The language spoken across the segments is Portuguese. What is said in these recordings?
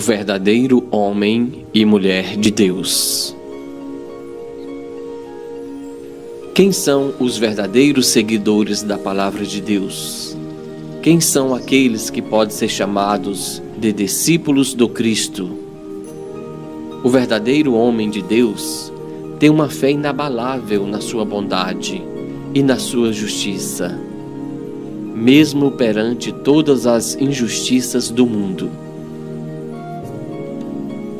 verdadeiro homem e mulher de Deus. Quem são os verdadeiros seguidores da Palavra de Deus? Quem são aqueles que podem ser chamados de discípulos do Cristo? O verdadeiro homem de Deus tem uma fé inabalável na sua bondade e na sua justiça, mesmo perante todas as injustiças do mundo.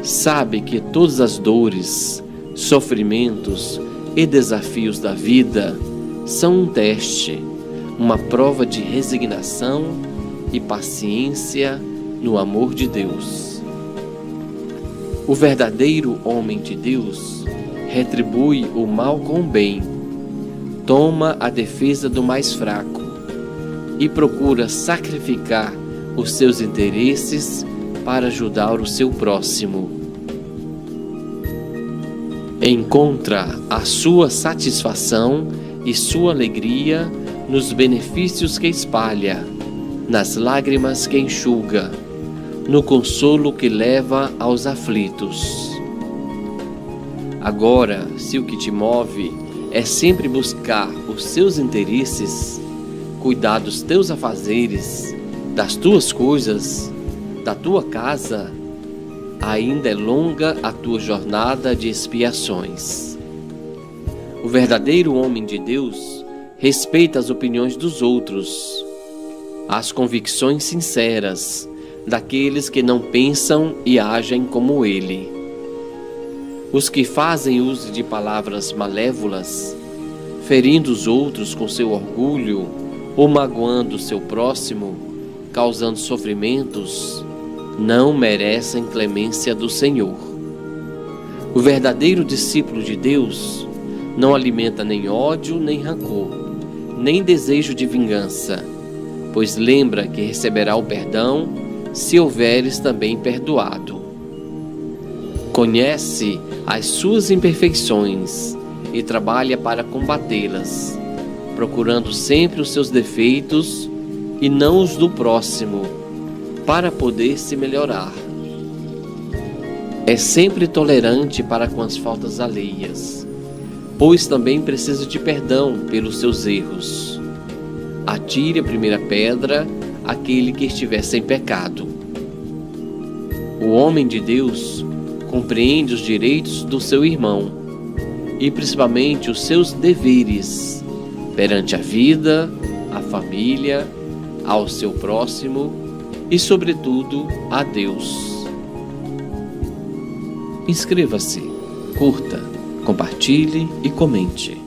Sabe que todas as dores, sofrimentos e desafios da vida são um teste, uma prova de resignação e paciência no amor de Deus. O verdadeiro homem de Deus retribui o mal com o bem, toma a defesa do mais fraco e procura sacrificar os seus interesses para ajudar o seu próximo. Encontra a sua satisfação e sua alegria nos benefícios que espalha, nas lágrimas que enxuga, no consolo que leva aos aflitos. Agora, se o que te move é sempre buscar os seus interesses, cuidar dos teus afazeres, das tuas coisas, da tua casa, ainda é longa a tua jornada de expiações. O verdadeiro homem de Deus respeita as opiniões dos outros, as convicções sinceras daqueles que não pensam e agem como ele. Os que fazem uso de palavras malévolas, ferindo os outros com seu orgulho ou magoando o seu próximo, causando sofrimentos, não merecem clemência do Senhor. O verdadeiro discípulo de Deus não alimenta nem ódio, nem rancor, nem desejo de vingança, pois lembra que receberá o perdão se houveres também perdoado. Conhece as suas imperfeições e trabalha para combatê-las, procurando sempre os seus defeitos e não os do próximo, para poder se melhorar. É sempre tolerante para com as faltas alheias, pois também precisa de perdão pelos seus erros. Atire a primeira pedra aquele que estiver sem pecado. O homem de Deus compreende os direitos do seu irmão e principalmente os seus deveres perante a vida, a família, ao seu próximo e, sobretudo, a Deus. Inscreva-se, curta, compartilhe e comente.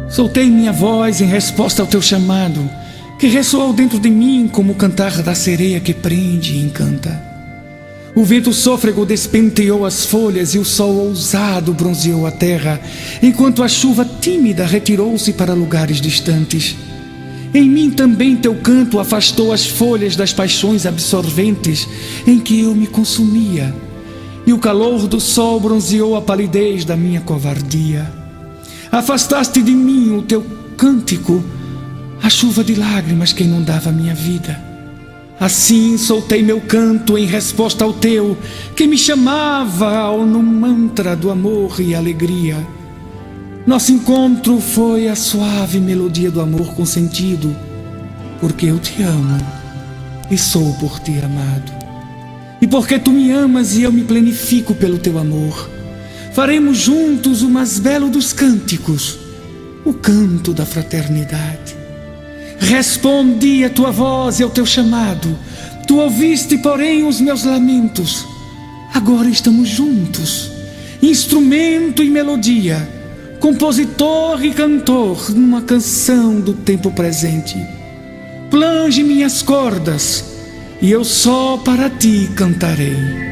Soltei minha voz em resposta ao teu chamado, que ressoou dentro de mim como o cantar da sereia que prende e encanta. O vento sôfrego despenteou as folhas e o sol ousado bronzeou a terra, enquanto a chuva tímida retirou-se para lugares distantes. Em mim também teu canto afastou as folhas das paixões absorventes em que eu me consumia, e o calor do sol bronzeou a palidez da minha covardia. Afastaste de mim o teu cântico, a chuva de lágrimas que inundava a minha vida. Assim soltei meu canto em resposta ao teu, que me chamava no mantra do amor e alegria. Nosso encontro foi a suave melodia do amor com sentido, porque eu te amo e sou por ti amado. E porque tu me amas e eu me plenifico pelo teu amor, faremos juntos o mais belo dos cânticos, o canto da fraternidade. Respondi a tua voz e ao teu chamado, tu ouviste, porém, os meus lamentos. Agora estamos juntos, instrumento e melodia, compositor e cantor numa canção do tempo presente. Plange minhas cordas e eu só para ti cantarei.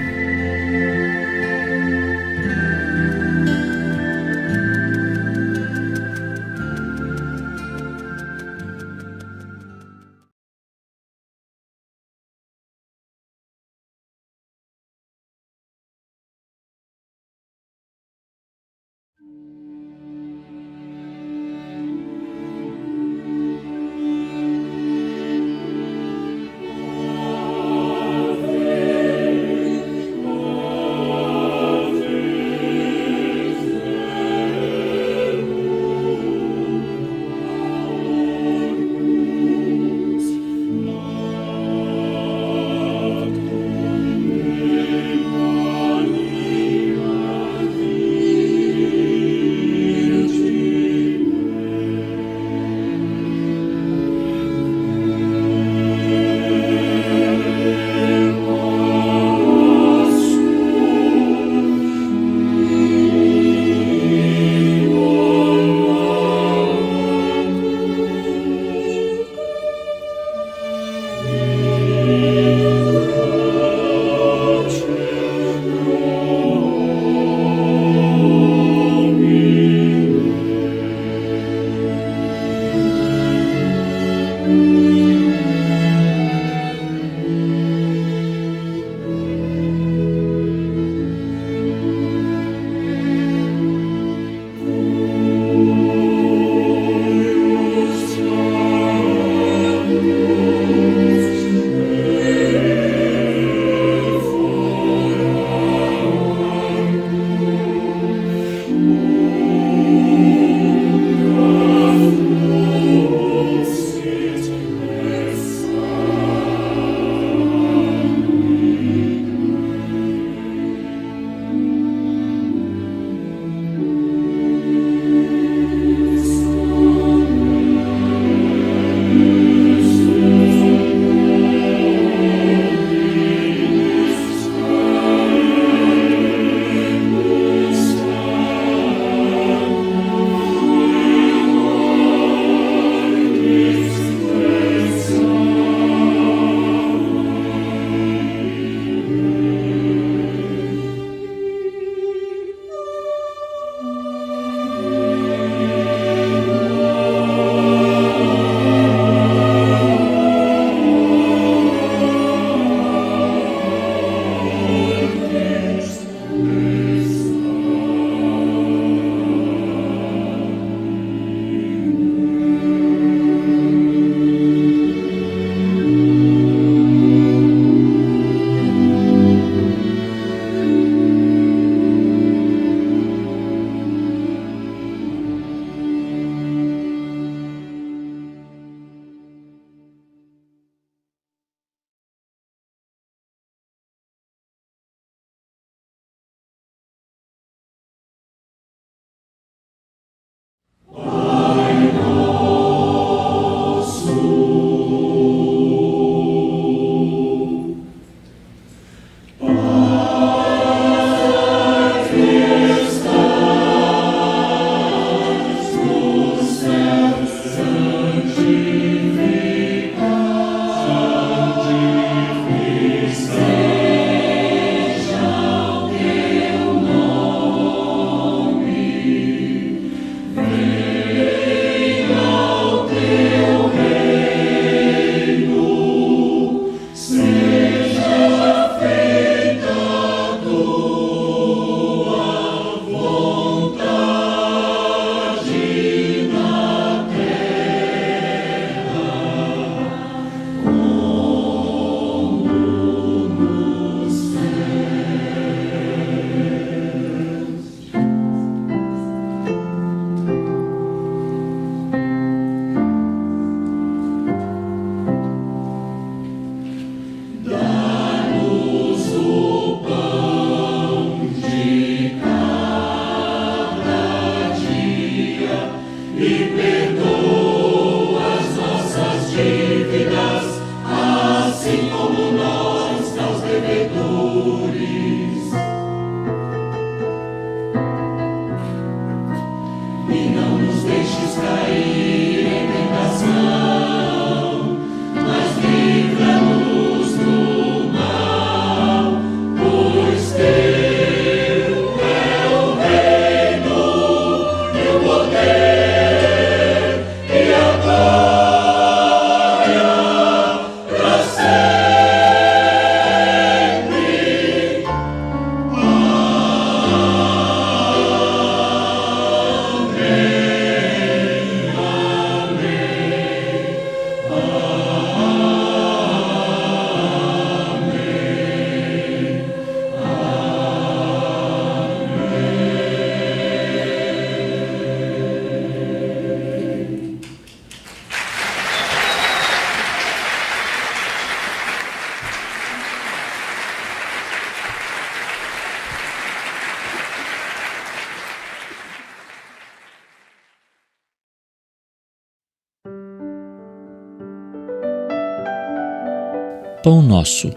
Pão Nosso,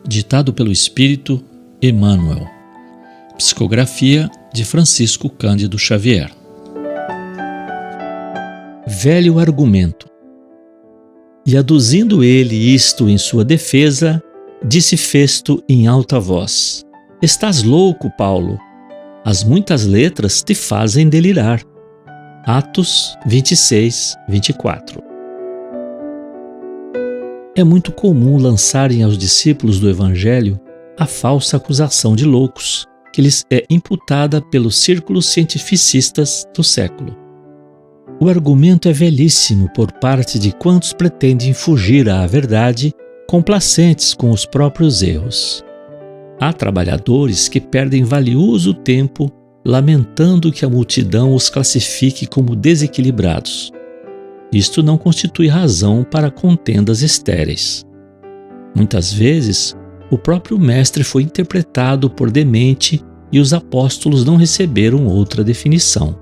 ditado pelo Espírito Emmanuel. Psicografia de Francisco Cândido Xavier. Velho argumento. E aduzindo ele isto em sua defesa, disse Festo em alta voz: Estás louco, Paulo? As muitas letras te fazem delirar. Atos 26, 24. É muito comum lançarem aos discípulos do Evangelho a falsa acusação de loucos, que lhes é imputada pelos círculos cientificistas do século. O argumento é velhíssimo por parte de quantos pretendem fugir à verdade, complacentes com os próprios erros. Há trabalhadores que perdem valioso tempo lamentando que a multidão os classifique como desequilibrados. Isto não constitui razão para contendas estéreis. Muitas vezes, o próprio Mestre foi interpretado por demente e os apóstolos não receberam outra definição.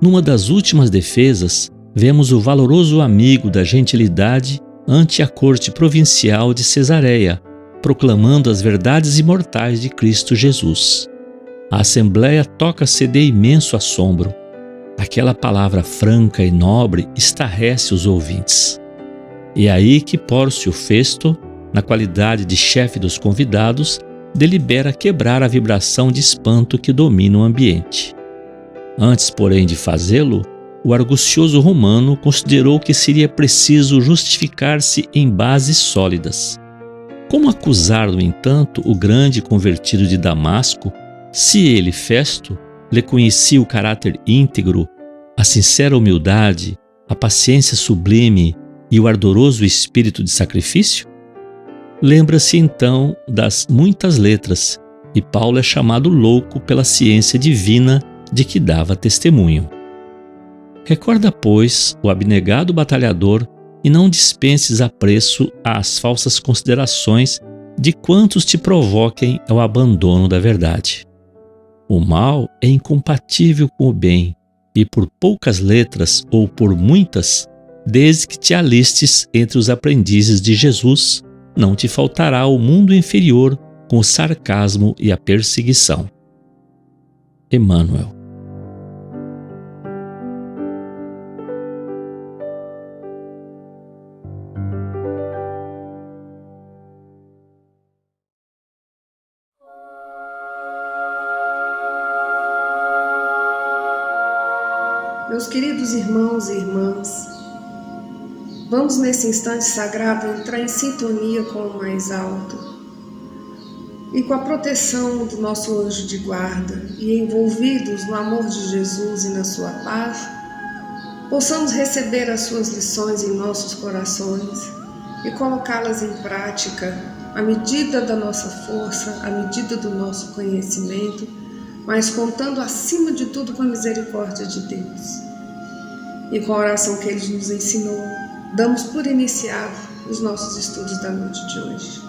Numa das últimas defesas, vemos o valoroso amigo da gentilidade ante a corte provincial de Cesareia, proclamando as verdades imortais de Cristo Jesus. A assembleia toca-se de imenso assombro. Aquela palavra franca e nobre estarrece os ouvintes. É aí que Pórcio Festo, na qualidade de chefe dos convidados, delibera quebrar a vibração de espanto que domina o ambiente. Antes, porém, de fazê-lo, o argucioso romano considerou que seria preciso justificar-se em bases sólidas. Como acusar, no entanto, o grande convertido de Damasco, se ele, Festo, lhe conhecia o caráter íntegro, a sincera humildade, a paciência sublime e o ardoroso espírito de sacrifício? Lembra-se então das muitas letras, e Paulo é chamado louco pela ciência divina de que dava testemunho. Recorda, pois, o abnegado batalhador e não dispenses apreço às falsas considerações de quantos te provoquem ao abandono da verdade. O mal é incompatível com o bem, e por poucas letras ou por muitas, desde que te alistes entre os aprendizes de Jesus, não te faltará o mundo inferior com o sarcasmo e a perseguição. Emmanuel. Meus queridos irmãos e irmãs, vamos nesse instante sagrado entrar em sintonia com o mais alto e com a proteção do nosso anjo de guarda e envolvidos no amor de Jesus e na sua paz, possamos receber as suas lições em nossos corações e colocá-las em prática à medida da nossa força, à medida do nosso conhecimento, mas contando acima de tudo com a misericórdia de Deus. E com a oração que Ele nos ensinou, damos por iniciado os nossos estudos da noite de hoje.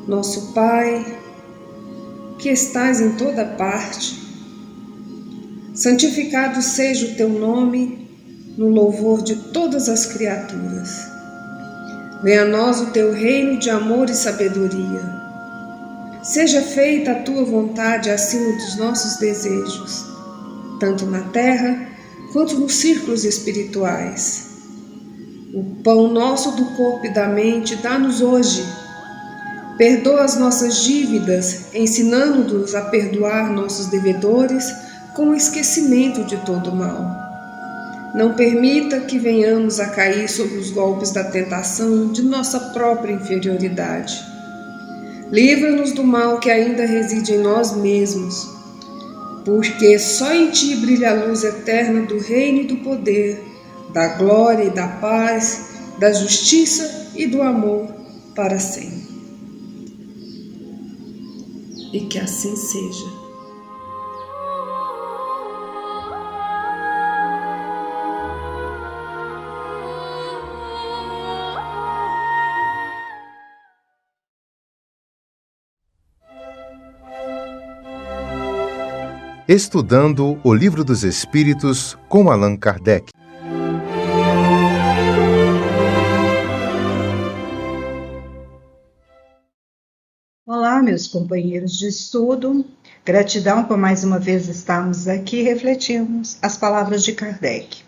Nosso Pai, que estás em toda parte, santificado seja o Teu nome no louvor de todas as criaturas. Venha a nós o Teu reino de amor e sabedoria. Seja feita a Tua vontade acima dos nossos desejos, tanto na terra quanto nos círculos espirituais. O pão nosso do corpo e da mente dá-nos hoje. Perdoa as nossas dívidas, ensinando-nos a perdoar nossos devedores com o esquecimento de todo o mal. Não permita que venhamos a cair sob os golpes da tentação de nossa própria inferioridade. Livra-nos do mal que ainda reside em nós mesmos, porque só em Ti brilha a luz eterna do reino e do poder, da glória e da paz, da justiça e do amor para sempre. E que assim seja. Estudando o Livro dos Espíritos com Allan Kardec. meus companheiros de estudo. Gratidão por mais uma vez estarmos aqui refletirmos as palavras de Kardec.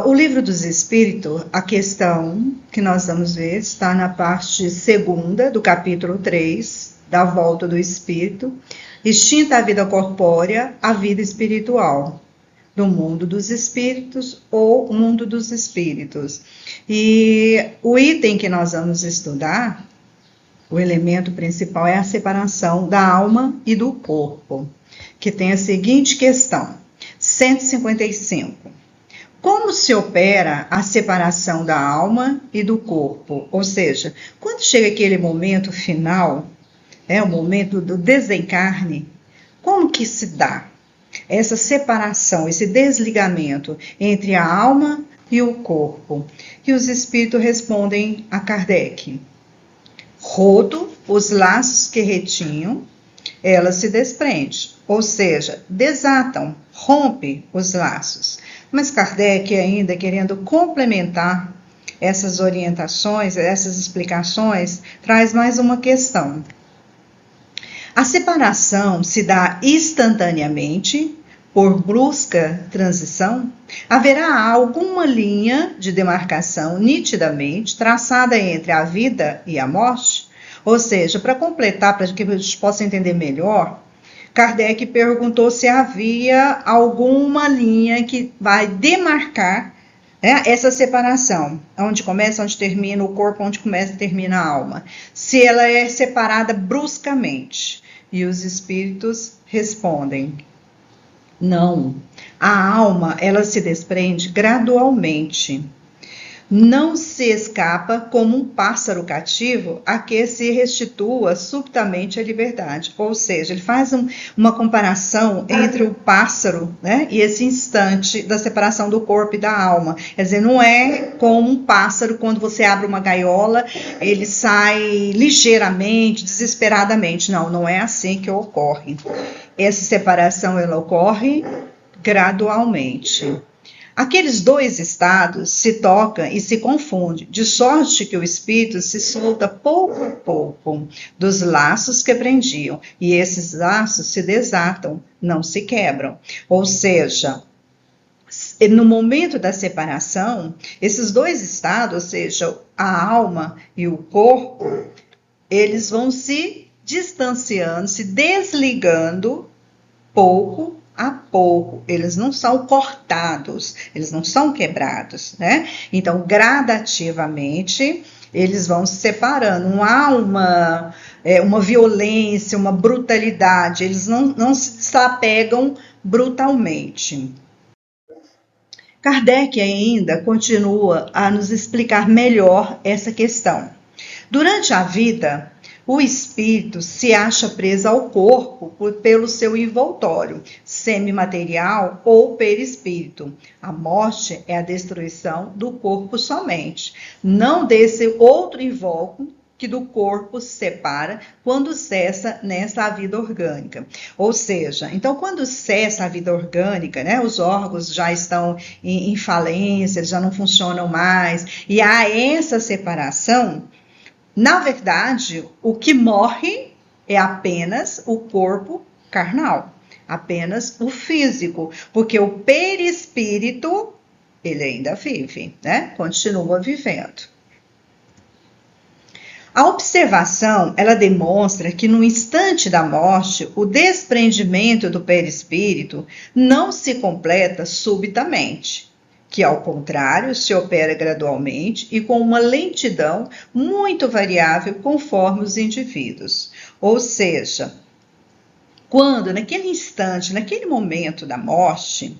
O Livro dos Espíritos, a questão que nós vamos ver, está na parte 2ª do capítulo 3, da volta do Espírito, extinta a vida corpórea, a vida espiritual, do mundo dos espíritos ou mundo dos espíritos. E o item que nós vamos estudar, o elemento principal é a separação da alma e do corpo, que tem a seguinte questão, 155. Como se opera a separação da alma e do corpo? Ou seja, quando chega aquele momento final, o momento do desencarne, como que se dá essa separação, esse desligamento entre a alma e o corpo? E os espíritos respondem a Kardec: roto os laços que retinham, ela se desprende, ou seja, desatam, rompe os laços. Mas Kardec, ainda querendo complementar essas orientações, essas explicações, traz mais uma questão. A separação se dá instantaneamente, por brusca transição? Haverá alguma linha de demarcação nitidamente traçada entre a vida e a morte? Ou seja, para completar, para que a gente possa entender melhor, Kardec perguntou se havia alguma linha que vai demarcar essa separação, onde começa, onde termina o corpo, onde começa e termina a alma. Se ela é separada bruscamente. E os espíritos respondem: não, a alma ela se desprende gradualmente. Não se escapa como um pássaro cativo a que se restitua subitamente a liberdade. Ou seja, ele faz uma comparação entre o pássaro, e esse instante da separação do corpo e da alma. Quer dizer, não é como um pássaro, quando você abre uma gaiola, ele sai ligeiramente, desesperadamente. Não, não é assim que ocorre. Essa separação ela ocorre gradualmente. Aqueles dois estados se tocam e se confundem, de sorte que o espírito se solta pouco a pouco dos laços que prendiam, e esses laços se desatam, não se quebram. Ou seja, no momento da separação, esses dois estados, ou seja, a alma e o corpo, eles vão se distanciando, se desligando pouco a pouco, eles não são cortados, eles não são quebrados, Então, gradativamente, eles vão se separando. Não há uma violência, uma brutalidade, eles não se desapegam brutalmente. Kardec ainda continua a nos explicar melhor essa questão. Durante a vida, o espírito se acha preso ao corpo pelo seu envoltório, semimaterial ou perispírito. A morte é a destruição do corpo somente, não desse outro invólucro que do corpo se separa quando cessa nessa vida orgânica. Ou seja, então quando cessa a vida orgânica, os órgãos já estão em falência, já não funcionam mais, e há essa separação. Na verdade, o que morre é apenas o corpo carnal, apenas o físico, porque o perispírito, ele ainda vive, continua vivendo. A observação, ela demonstra que no instante da morte, o desprendimento do perispírito não se completa subitamente, que, ao contrário, se opera gradualmente e com uma lentidão muito variável conforme os indivíduos. Ou seja, quando, naquele instante, naquele momento da morte,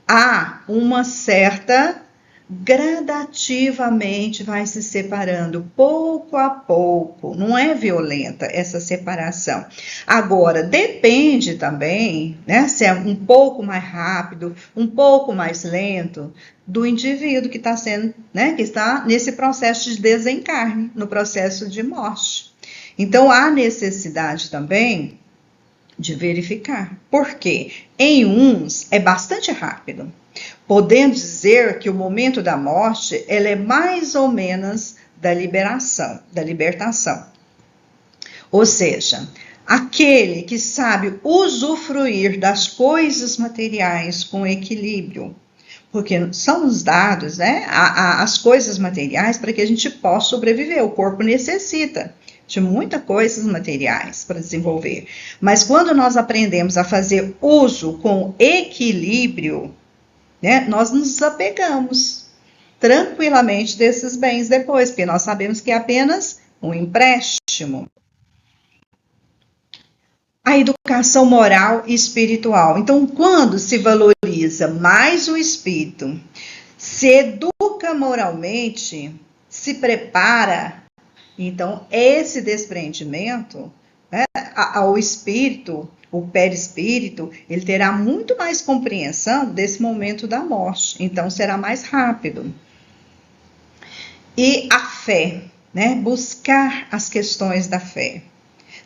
há uma certa gradativamente vai se separando, pouco a pouco, não é violenta essa separação. Agora, depende também, se é um pouco mais rápido, um pouco mais lento, do indivíduo que está sendo, que está nesse processo de desencarne, no processo de morte. Então, há necessidade também de verificar. Por quê? Em uns é bastante rápido, podendo dizer que o momento da morte ela é mais ou menos da libertação. Ou seja, aquele que sabe usufruir das coisas materiais com equilíbrio, porque são nos dados, né, as coisas materiais para que a gente possa sobreviver. O corpo necessita de muitas coisas materiais para desenvolver. Mas quando nós aprendemos a fazer uso com equilíbrio, né, nós nos desapegamos tranquilamente desses bens depois, porque nós sabemos que é apenas um empréstimo. A educação moral e espiritual. Então, quando se valoriza mais o espírito, se educa moralmente, se prepara, então esse desprendimento, né, ao espírito, o perispírito, ele terá muito mais compreensão desse momento da morte, então será mais rápido. E a fé, né, buscar as questões da fé.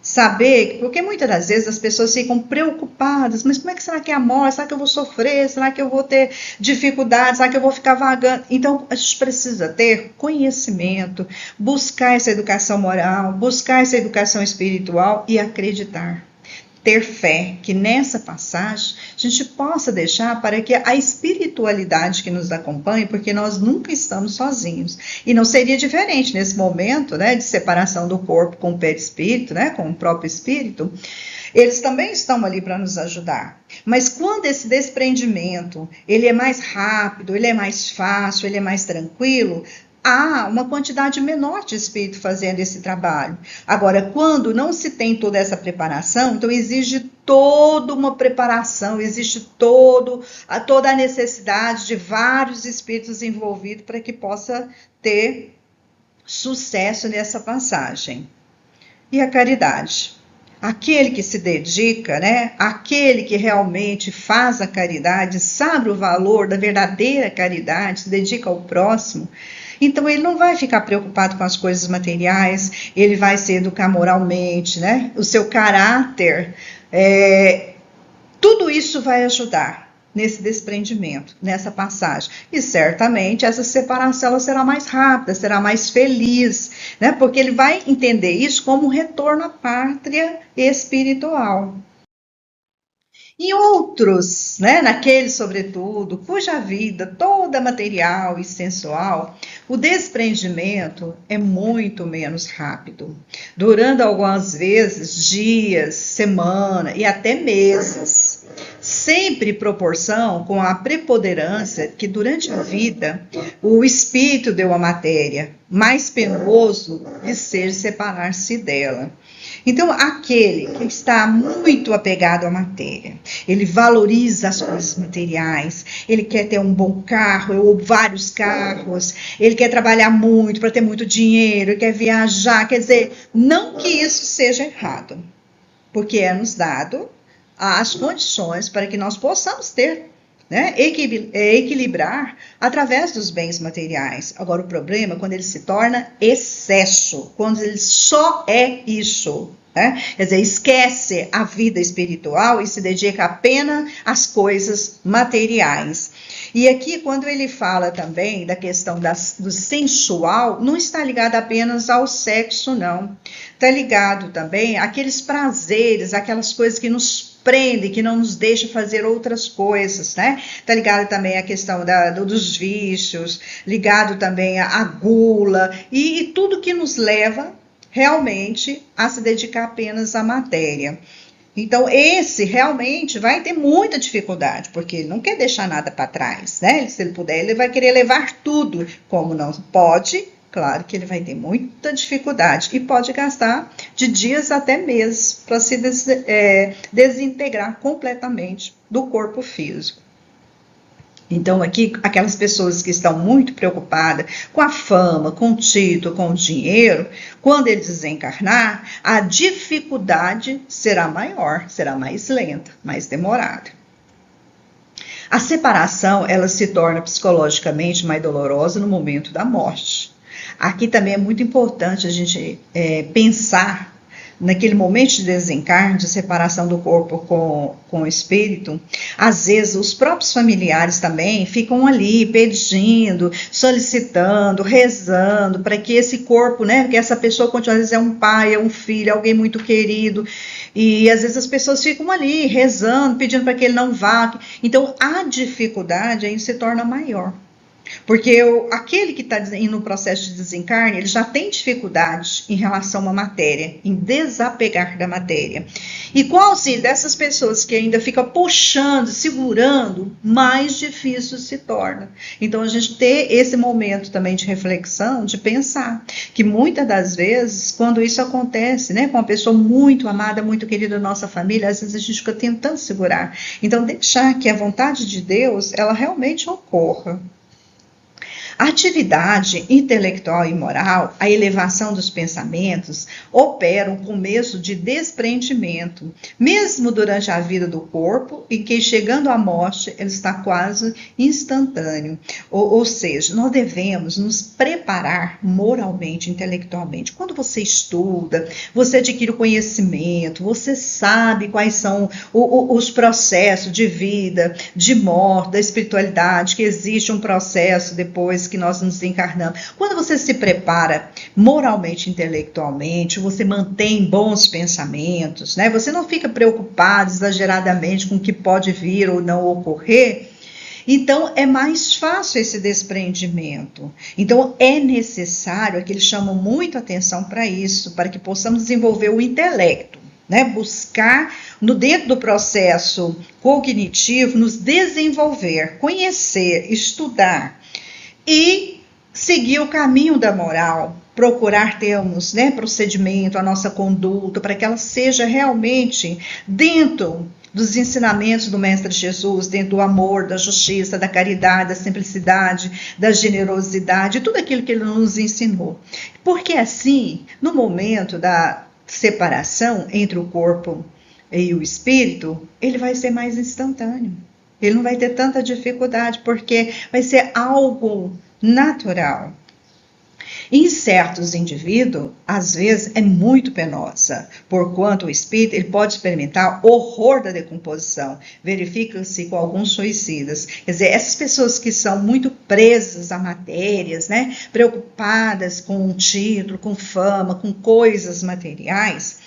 Saber, porque muitas das vezes as pessoas ficam preocupadas, mas como é que será que é a morte? Será que eu vou sofrer? Será que eu vou ter dificuldades? Será que eu vou ficar vagando? Então, a gente precisa ter conhecimento, buscar essa educação moral, buscar essa educação espiritual e acreditar. Ter fé, que nessa passagem a gente possa deixar para que a espiritualidade que nos acompanhe, porque nós nunca estamos sozinhos. E não seria diferente nesse momento, né, de separação do corpo com o perispírito, né, com o próprio espírito. Eles também estão ali para nos ajudar. Mas quando esse desprendimento, ele é mais rápido, ele é mais fácil, ele é mais tranquilo, há uma quantidade menor de espírito fazendo esse trabalho. Agora, quando não se tem toda essa preparação, então exige toda uma preparação, existe toda a necessidade de vários espíritos envolvidos para que possa ter sucesso nessa passagem. E a caridade. Aquele que se dedica, né? Aquele que realmente faz a caridade, sabe o valor da verdadeira caridade, se dedica ao próximo, então ele não vai ficar preocupado com as coisas materiais, ele vai se educar moralmente, né? O seu caráter, tudo isso vai ajudar nesse desprendimento, nessa passagem. E certamente essa separação ela será mais rápida, será mais feliz, né? Porque ele vai entender isso como um retorno à pátria espiritual. E outros, né, naqueles sobretudo, cuja vida toda material e sensual, o desprendimento é muito menos rápido, durando algumas vezes dias, semana e até meses, sempre em proporção com a preponderância que durante a vida o espírito deu à matéria, mais penoso de ser separar-se dela. Então, aquele que está muito apegado à matéria, ele valoriza as coisas materiais, ele quer ter um bom carro ou vários carros, ele quer trabalhar muito para ter muito dinheiro, quer viajar, quer dizer, não que isso seja errado, porque é nos dado as condições para que nós possamos ter, né, equilibrar através dos bens materiais. Agora, o problema é quando ele se torna excesso, quando ele só é isso, né? Quer dizer, esquece a vida espiritual e se dedica apenas às coisas materiais. E aqui, quando ele fala também da questão do sensual, não está ligado apenas ao sexo, não. Está ligado também àqueles prazeres, aquelas coisas que nos prende, que não nos deixa fazer outras coisas, né? Está ligado também à questão dos vícios, ligado também à gula e tudo que nos leva realmente a se dedicar apenas à matéria. Então, esse realmente vai ter muita dificuldade, porque ele não quer deixar nada para trás, né? Se ele puder, ele vai querer levar tudo. Como não pode, claro que ele vai ter muita dificuldade e pode gastar de dias até meses para se desintegrar completamente do corpo físico. Então, aqui, aquelas pessoas que estão muito preocupadas com a fama, com o título, com o dinheiro, quando ele desencarnar, a dificuldade será maior, será mais lenta, mais demorada. A separação, ela se torna psicologicamente mais dolorosa no momento da morte. Aqui também é muito importante a gente pensar naquele momento de desencarne, de separação do corpo com o espírito, às vezes os próprios familiares também ficam ali pedindo, solicitando, rezando para que esse corpo, né, que essa pessoa continue, às vezes é um pai, é um filho, alguém muito querido, e às vezes as pessoas ficam ali rezando, pedindo para que ele não vá. Então a dificuldade aí se torna maior. Porque aquele que está indo no processo de desencarne, ele já tem dificuldade em relação à matéria, em desapegar da matéria. E qual se dessas pessoas que ainda ficam puxando, segurando, mais difícil se torna. Então a gente ter esse momento também de reflexão, de pensar, que muitas das vezes, quando isso acontece, né, com uma pessoa muito amada, muito querida da nossa família, às vezes a gente fica tentando segurar. Então deixar que a vontade de Deus, ela realmente ocorra. A atividade intelectual e moral, a elevação dos pensamentos, opera um começo de desprendimento, mesmo durante a vida do corpo, em que chegando à morte, ele está quase instantâneo. Ou seja, nós devemos nos preparar moralmente, intelectualmente. Quando você estuda, você adquire o conhecimento, você sabe quais são os processos de vida, de morte, da espiritualidade, que existe um processo depois que nós nos encarnamos. Quando você se prepara moralmente, intelectualmente, você mantém bons pensamentos, né? Você não fica preocupado exageradamente com o que pode vir ou não ocorrer. Então, é mais fácil esse desprendimento. Então, é necessário, aqui eles chamam muito atenção para isso, para que possamos desenvolver o intelecto, né? Buscar, dentro do processo cognitivo, nos desenvolver, conhecer, estudar, e seguir o caminho da moral, procurar termos, né, procedimento, a nossa conduta, para que ela seja realmente dentro dos ensinamentos do Mestre Jesus, dentro do amor, da justiça, da caridade, da simplicidade, da generosidade, tudo aquilo que ele nos ensinou. Porque assim, no momento da separação entre o corpo e o espírito, ele vai ser mais instantâneo. Ele não vai ter tanta dificuldade, porque vai ser algo natural. Em certos indivíduos, às vezes, é muito penosa, porquanto o espírito ele pode experimentar horror da decomposição. Verifica-se com alguns suicidas. Quer dizer, essas pessoas que são muito presas a matérias, né, preocupadas com um título, com fama, com coisas materiais,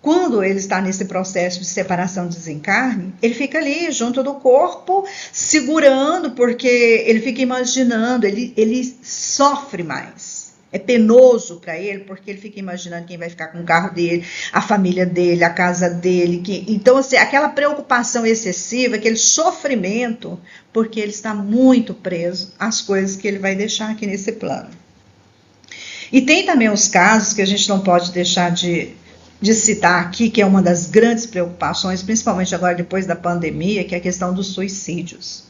quando ele está nesse processo de separação, desencarne, ele fica ali junto do corpo, segurando, porque ele fica imaginando, ele sofre mais. É penoso para ele, porque ele fica imaginando quem vai ficar com o carro dele, a família dele, a casa dele. Então, assim, aquela preocupação excessiva, aquele sofrimento, porque ele está muito preso às coisas que ele vai deixar aqui nesse plano. E tem também os casos que a gente não pode deixar de citar aqui, que é uma das grandes preocupações, principalmente agora depois da pandemia, que é a questão dos suicídios.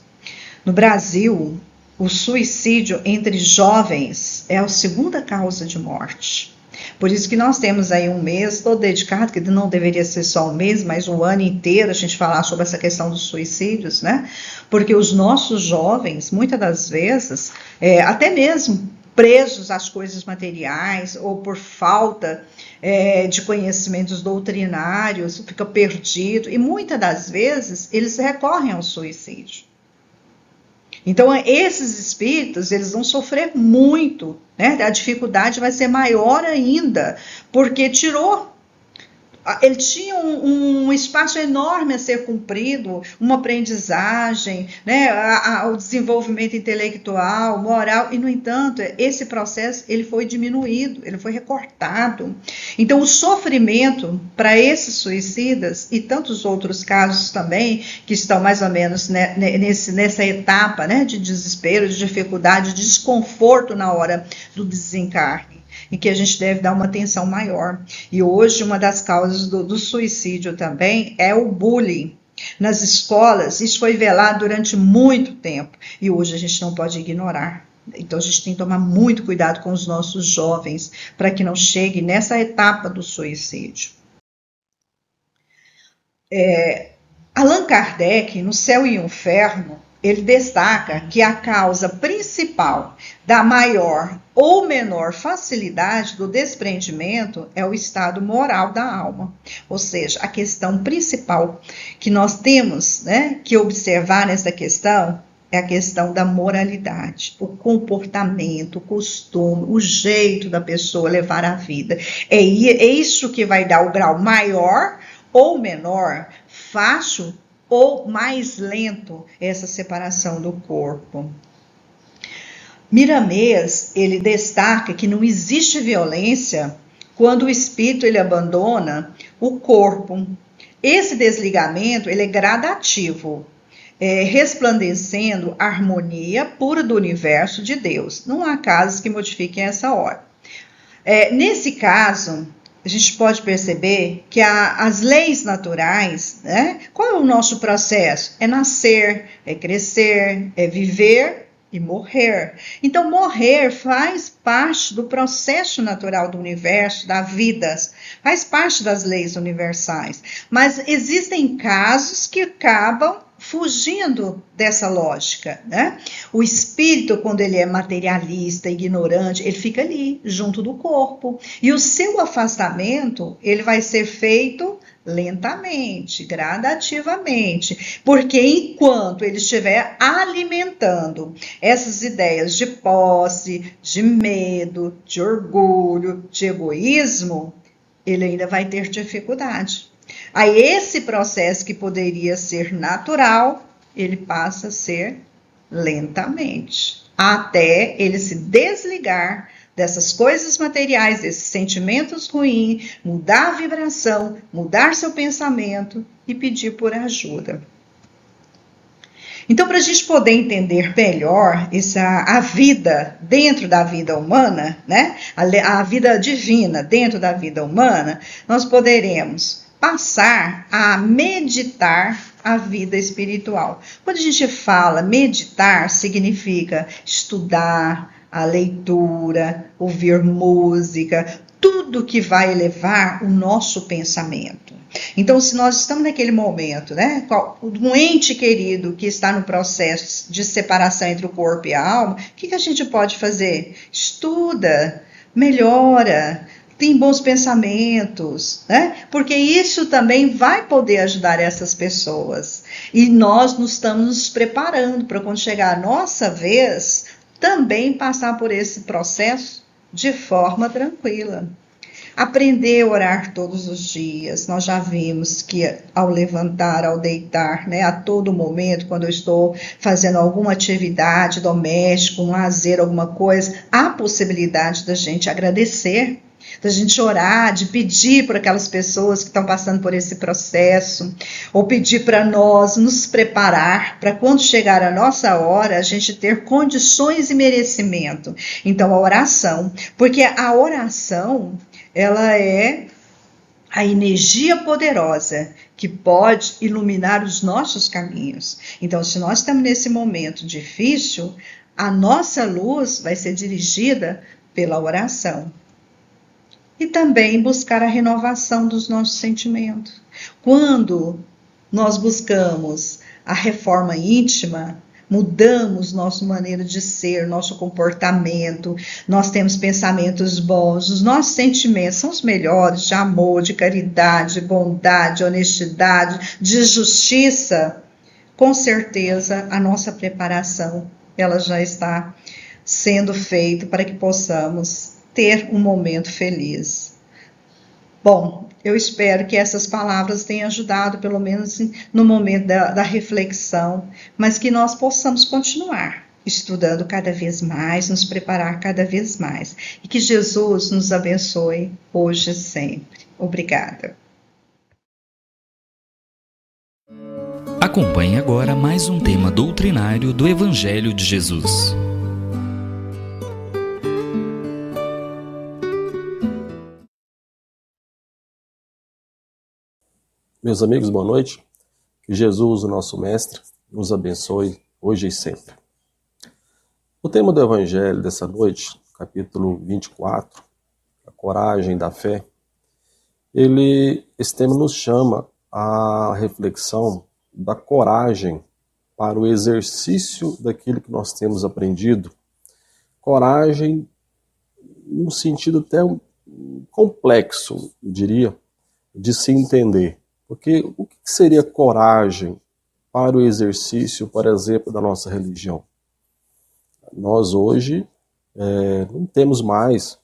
No Brasil, o suicídio entre jovens é a segunda causa de morte. Por isso que nós temos aí um mês todo dedicado, que não deveria ser só um mês, mas um ano inteiro a gente falar sobre essa questão dos suicídios, né? Porque os nossos jovens, muitas das vezes, até mesmo presos às coisas materiais ou por falta de conhecimentos doutrinários, fica perdido, e muitas das vezes eles recorrem ao suicídio. Então, esses espíritos, eles vão sofrer muito, né? A dificuldade vai ser maior ainda, porque ele tinha um espaço enorme a ser cumprido, uma aprendizagem, né, o desenvolvimento intelectual, moral, e, no entanto, esse processo ele foi diminuído, ele foi recortado. Então, o sofrimento para esses suicidas, e tantos outros casos também, que estão mais ou menos, né, nessa etapa, né, de desespero, de dificuldade, de desconforto na hora do desencarne, em que a gente deve dar uma atenção maior. E hoje uma das causas do suicídio também é o bullying. Nas escolas, isso foi velado durante muito tempo, e hoje a gente não pode ignorar. Então a gente tem que tomar muito cuidado com os nossos jovens, para que não chegue nessa etapa do suicídio. Allan Kardec, no Céu e Inferno, ele destaca que a causa principal da maior ou menor facilidade do desprendimento é o estado moral da alma. Ou seja, a questão principal que nós temos, né, que observar nessa questão é a questão da moralidade, o comportamento, o costume, o jeito da pessoa levar a vida. É isso que vai dar o grau maior ou menor, fácil ou mais lento, essa separação do corpo. Miramês, ele destaca que não existe violência quando o espírito ele abandona o corpo. Esse desligamento ele é gradativo, resplandecendo a harmonia pura do universo de Deus. Não há casos que modifiquem essa ordem. Nesse caso, a gente pode perceber que as leis naturais, né? Qual é o nosso processo? É nascer, é crescer, é viver e morrer. Então, morrer faz parte do processo natural do universo, da vida, faz parte das leis universais. Mas existem casos que acabam fugindo dessa lógica, né? O espírito, quando ele é materialista, ignorante, ele fica ali, junto do corpo. E o seu afastamento, ele vai ser feito lentamente, gradativamente, porque enquanto ele estiver alimentando essas ideias de posse, de medo, de orgulho, de egoísmo, ele ainda vai ter dificuldade. Aí esse processo que poderia ser natural, ele passa a ser lentamente, até ele se desligar dessas coisas materiais, desses sentimentos ruins, mudar a vibração, mudar seu pensamento e pedir por ajuda. Então, para a gente poder entender melhor a vida dentro da vida humana, né? A vida divina dentro da vida humana, nós poderemos passar a meditar a vida espiritual. Quando a gente fala meditar, significa estudar, a leitura, ouvir música, tudo que vai elevar o nosso pensamento. Então, se nós estamos naquele momento, né, um ente querido que está no processo de separação entre o corpo e a alma, o que a gente pode fazer? Estuda, melhora, tem bons pensamentos, né? Porque isso também vai poder ajudar essas pessoas. E nós nos estamos nos preparando para quando chegar a nossa vez, também passar por esse processo de forma tranquila. Aprender a orar todos os dias. Nós já vimos que ao levantar, ao deitar, né, a todo momento, quando eu estou fazendo alguma atividade doméstica, um lazer, alguma coisa, há possibilidade da gente agradecer, da gente orar, de pedir por aquelas pessoas que estão passando por esse processo, ou pedir para nós nos preparar para quando chegar a nossa hora, a gente ter condições e merecimento. Então, a oração, porque a oração, ela é a energia poderosa que pode iluminar os nossos caminhos. Então, se nós estamos nesse momento difícil, a nossa luz vai ser dirigida pela oração. E também buscar a renovação dos nossos sentimentos. Quando nós buscamos a reforma íntima, mudamos nossa maneira de ser, nosso comportamento, nós temos pensamentos bons, os nossos sentimentos são os melhores, de amor, de caridade, de bondade, de honestidade, de justiça, com certeza a nossa preparação ela já está sendo feita para que possamos ter um momento feliz. Bom, eu espero que essas palavras tenham ajudado, pelo menos no momento da reflexão, mas que nós possamos continuar estudando cada vez mais, nos preparar cada vez mais. E que Jesus nos abençoe hoje e sempre. Obrigada. Acompanhe agora mais um tema doutrinário do Evangelho de Jesus. Meus amigos, boa noite. Que Jesus, o nosso Mestre, nos abençoe hoje e sempre. O tema do Evangelho dessa noite, capítulo 24, a coragem da fé, esse tema nos chama à reflexão da coragem para o exercício daquilo que nós temos aprendido. Coragem, num sentido até complexo, eu diria, de se entender. Porque o que seria coragem para o exercício, por exemplo, da nossa religião? Nós hoje não temos mais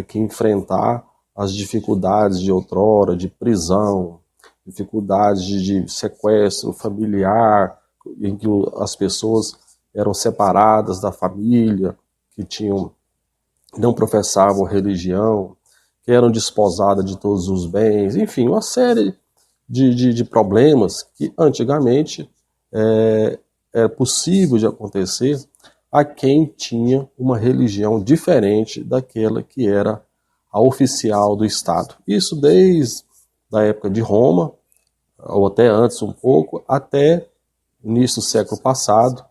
que enfrentar as dificuldades de outrora, de prisão, dificuldades de sequestro familiar, em que as pessoas eram separadas da família, que não professavam religião, que eram desposadas de todos os bens, enfim, uma série de problemas que antigamente era possível de acontecer a quem tinha uma religião diferente daquela que era a oficial do Estado. Isso desde a época de Roma, ou até antes um pouco, até o início do século passado,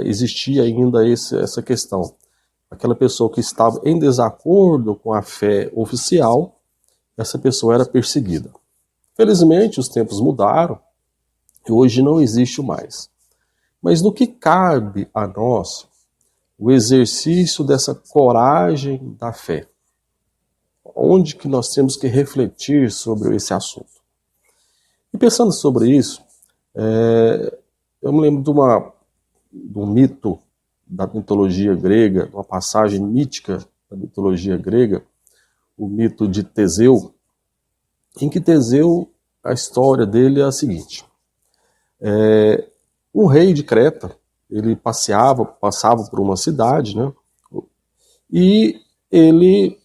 existia ainda essa questão. Aquela pessoa que estava em desacordo com a fé oficial, essa pessoa era perseguida. Felizmente, os tempos mudaram e hoje não existe mais. Mas no que cabe a nós o exercício dessa coragem da fé? Onde que nós temos que refletir sobre esse assunto? E pensando sobre isso, eu me lembro de um mito da mitologia grega, uma passagem mítica da mitologia grega, o mito de Teseu, em que Teseu, a história dele é a seguinte. Um rei de Creta, ele passava por uma cidade, né? E ele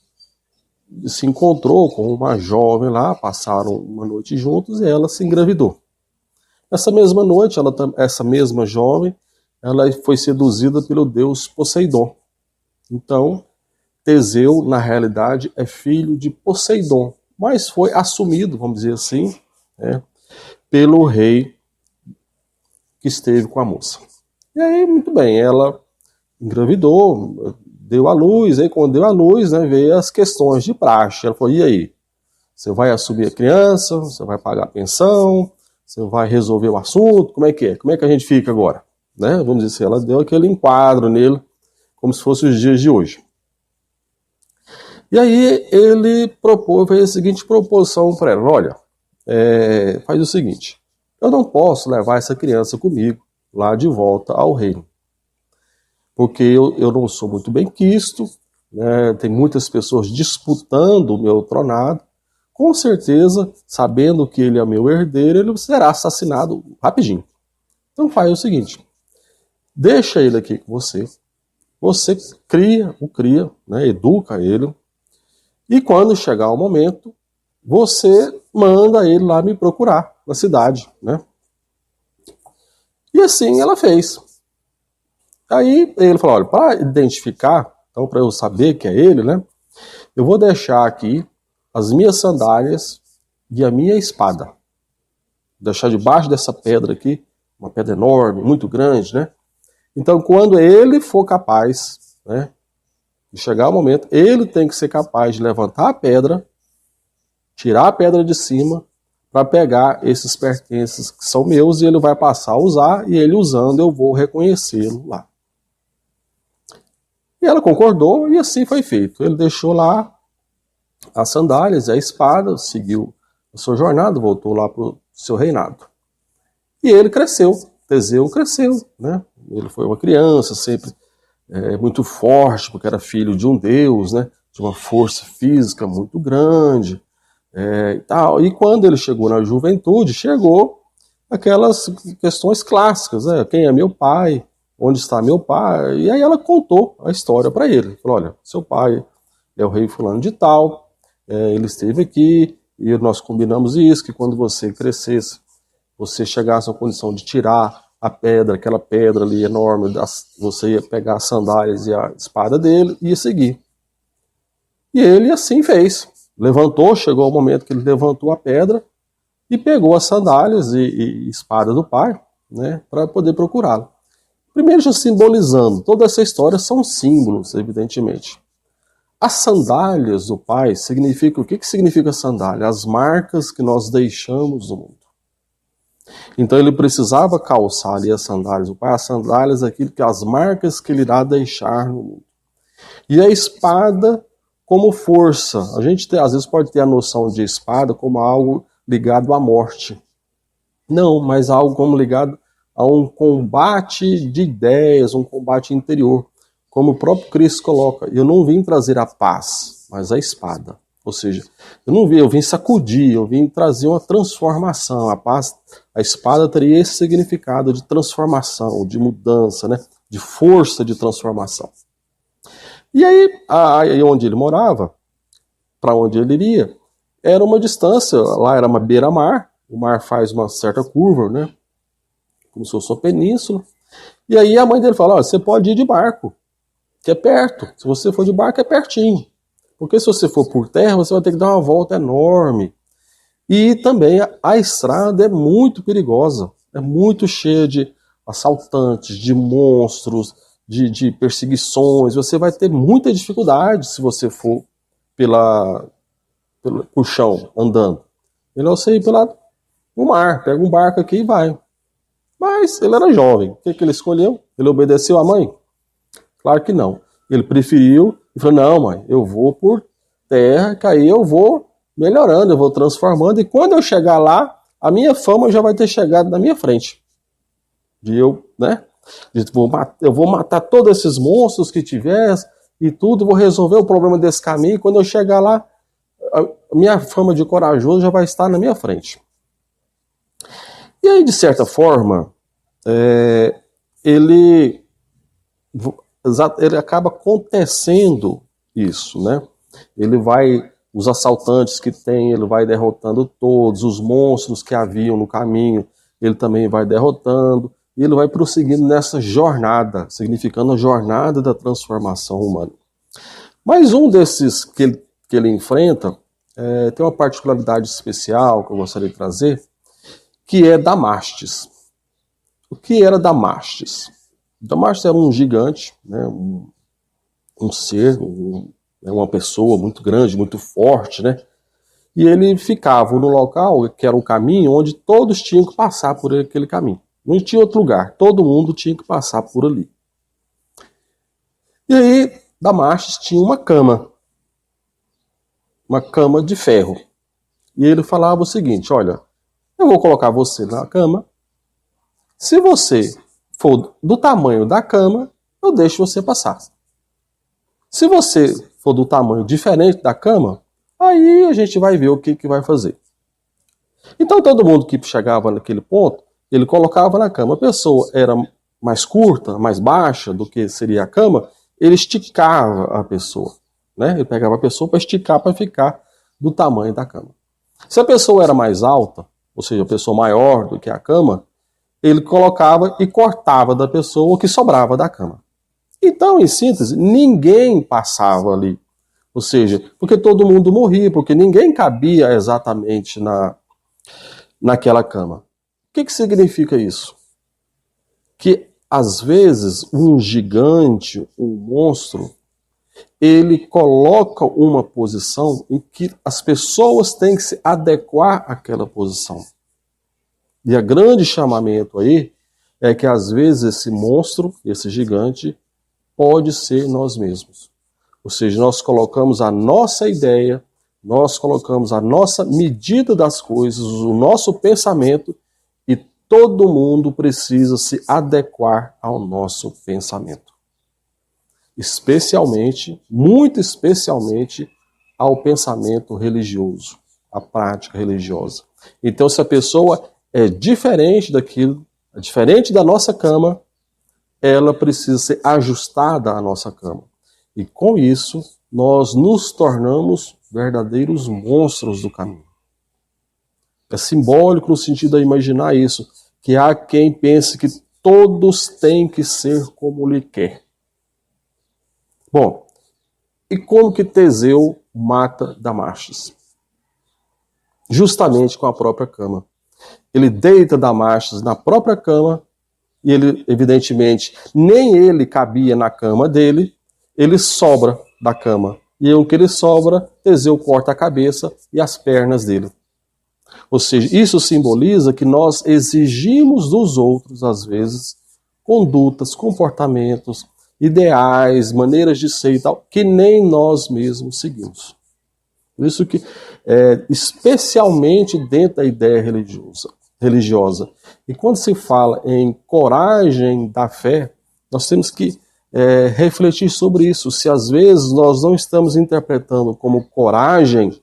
se encontrou com uma jovem lá, passaram uma noite juntos e ela se engravidou. Essa mesma noite, essa mesma jovem, ela foi seduzida pelo deus Poseidon. Então, Teseu, na realidade, é filho de Poseidon, mas foi assumido, vamos dizer assim, pelo rei que esteve com a moça. E aí, muito bem, ela engravidou, deu à luz, aí quando deu à luz, veio as questões de praxe. Ela falou, e aí? Você vai assumir a criança? Você vai pagar a pensão? Você vai resolver o assunto? Como é que é? Como é que a gente fica agora? Vamos dizer assim, ela deu aquele enquadro nele, como se fosse os dias de hoje. E aí ele fez a seguinte proposição para ela, olha, faz o seguinte, eu não posso levar essa criança comigo lá de volta ao reino, porque eu não sou muito bem quisto, tem muitas pessoas disputando o meu tronado, com certeza, sabendo que ele é meu herdeiro, ele será assassinado rapidinho. Então faz o seguinte, deixa ele aqui com você cria, educa ele, e quando chegar o momento, você manda ele lá me procurar na cidade, E assim ela fez. Aí ele falou, olha, para identificar, então para eu saber que é ele, eu vou deixar aqui as minhas sandálias e a minha espada. Vou deixar debaixo dessa pedra aqui, uma pedra enorme, muito grande, Então, quando ele for capaz, de chegar o momento, ele tem que ser capaz de levantar a pedra, tirar a pedra de cima, para pegar esses pertences que são meus, e ele vai passar a usar, e ele usando, eu vou reconhecê-lo lá. E ela concordou, e assim foi feito. Ele deixou lá as sandálias e a espada, seguiu a sua jornada, voltou lá para o seu reinado. E ele cresceu, Teseu cresceu, Ele foi uma criança, sempre muito forte, porque era filho de um deus, de uma força física muito grande, e tal. E quando ele chegou na juventude, chegou aquelas questões clássicas, quem é meu pai, onde está meu pai, e aí ela contou a história para ele, falou, olha, seu pai é o rei fulano de tal, ele esteve aqui, e nós combinamos isso, que quando você crescesse, você chegasse à condição de tirar a pedra, aquela pedra ali enorme, você ia pegar as sandálias e a espada dele e ia seguir. E ele assim fez. Levantou, chegou o momento que ele levantou a pedra e pegou as sandálias e espada do pai, para poder procurá-lo. Primeiro, já simbolizando, toda essa história são símbolos, evidentemente. As sandálias do pai significam, o que significa sandália? As marcas que nós deixamos no mundo. Então ele precisava calçar ali as sandálias do Pai, as sandálias aquilo que as marcas que ele irá deixar no mundo. E a espada como força. A gente às vezes pode ter a noção de espada como algo ligado à morte. Não, mas algo como ligado a um combate de ideias, um combate interior. Como o próprio Cristo coloca, eu não vim trazer a paz, mas a espada. Ou seja, eu vim sacudir, eu vim trazer uma transformação. A paz, a espada teria esse significado de transformação, de mudança, né? De força de transformação. E aí onde ele morava, para onde ele iria, era uma distância, lá era uma beira-mar, o mar faz uma certa curva, né? Como se fosse uma península. E aí a mãe dele fala, você pode ir de barco, que é perto. Se você for de barco, é pertinho. Porque se você for por terra, você vai ter que dar uma volta enorme. E também a estrada é muito perigosa, é muito cheia de assaltantes, de monstros, de perseguições. Você vai ter muita dificuldade se você for por chão, andando. Melhor você ir no mar, pega um barco aqui e vai. Mas ele era jovem. O que ele escolheu? Ele obedeceu à mãe? Claro que não. Ele preferiu e falou, não, mãe, eu vou por terra, que aí eu vou melhorando, eu vou transformando, e quando eu chegar lá, a minha fama já vai ter chegado na minha frente. Eu vou matar todos esses monstros que tiver e tudo, vou resolver o problema desse caminho, e quando eu chegar lá, a minha fama de corajoso já vai estar na minha frente. E aí, de certa forma, ele acaba acontecendo isso, né? Os assaltantes que tem, ele vai derrotando todos, os monstros que haviam no caminho, ele também vai derrotando, e ele vai prosseguindo nessa jornada, significando a jornada da transformação humana. Mas um desses que ele enfrenta, tem uma particularidade especial que eu gostaria de trazer, que é Damastes. O que era Damastes? Damastes era um gigante, né, um ser, uma pessoa muito grande, muito forte, né? E ele ficava no local, que era um caminho, onde todos tinham que passar por aquele caminho. Não tinha outro lugar, todo mundo tinha que passar por ali. E aí, Damastes tinha uma cama de ferro. E ele falava o seguinte, olha, eu vou colocar você na cama, se você for do tamanho da cama, eu deixo você passar. Se você for do tamanho diferente da cama, aí a gente vai ver o que vai fazer. Então todo mundo que chegava naquele ponto, ele colocava na cama. A pessoa era mais curta, mais baixa do que seria a cama, ele esticava a pessoa, né? Ele pegava a pessoa para esticar, para ficar do tamanho da cama. Se a pessoa era mais alta, ou seja, a pessoa maior do que a cama, ele colocava e cortava da pessoa o que sobrava da cama. Então, em síntese, ninguém passava ali. Ou seja, porque todo mundo morria, porque ninguém cabia exatamente naquela cama. O que significa isso? Que, às vezes, um gigante, um monstro, ele coloca uma posição em que as pessoas têm que se adequar àquela posição. E o grande chamamento aí é que, às vezes, esse monstro, esse gigante, pode ser nós mesmos. Ou seja, nós colocamos a nossa ideia, nós colocamos a nossa medida das coisas, o nosso pensamento, e todo mundo precisa se adequar ao nosso pensamento. Especialmente, muito especialmente, ao pensamento religioso, à prática religiosa. Então, se a pessoa é diferente daquilo, é diferente da nossa cama, ela precisa ser ajustada à nossa cama. E com isso, nós nos tornamos verdadeiros monstros do caminho. É simbólico no sentido de imaginar isso, que há quem pense que todos têm que ser como lhe quer. Bom, e como que Teseu mata Damastes? Justamente com a própria cama. Ele deita Damastes na própria cama, e ele, evidentemente, nem ele cabia na cama dele, ele sobra da cama. E o que ele sobra, Teseu corta a cabeça e as pernas dele. Ou seja, isso simboliza que nós exigimos dos outros, às vezes, condutas, comportamentos, ideais, maneiras de ser e tal, que nem nós mesmos seguimos. Por isso que, especialmente dentro da ideia religiosa, e quando se fala em coragem da fé, nós temos que refletir sobre isso. Se às vezes nós não estamos interpretando como coragem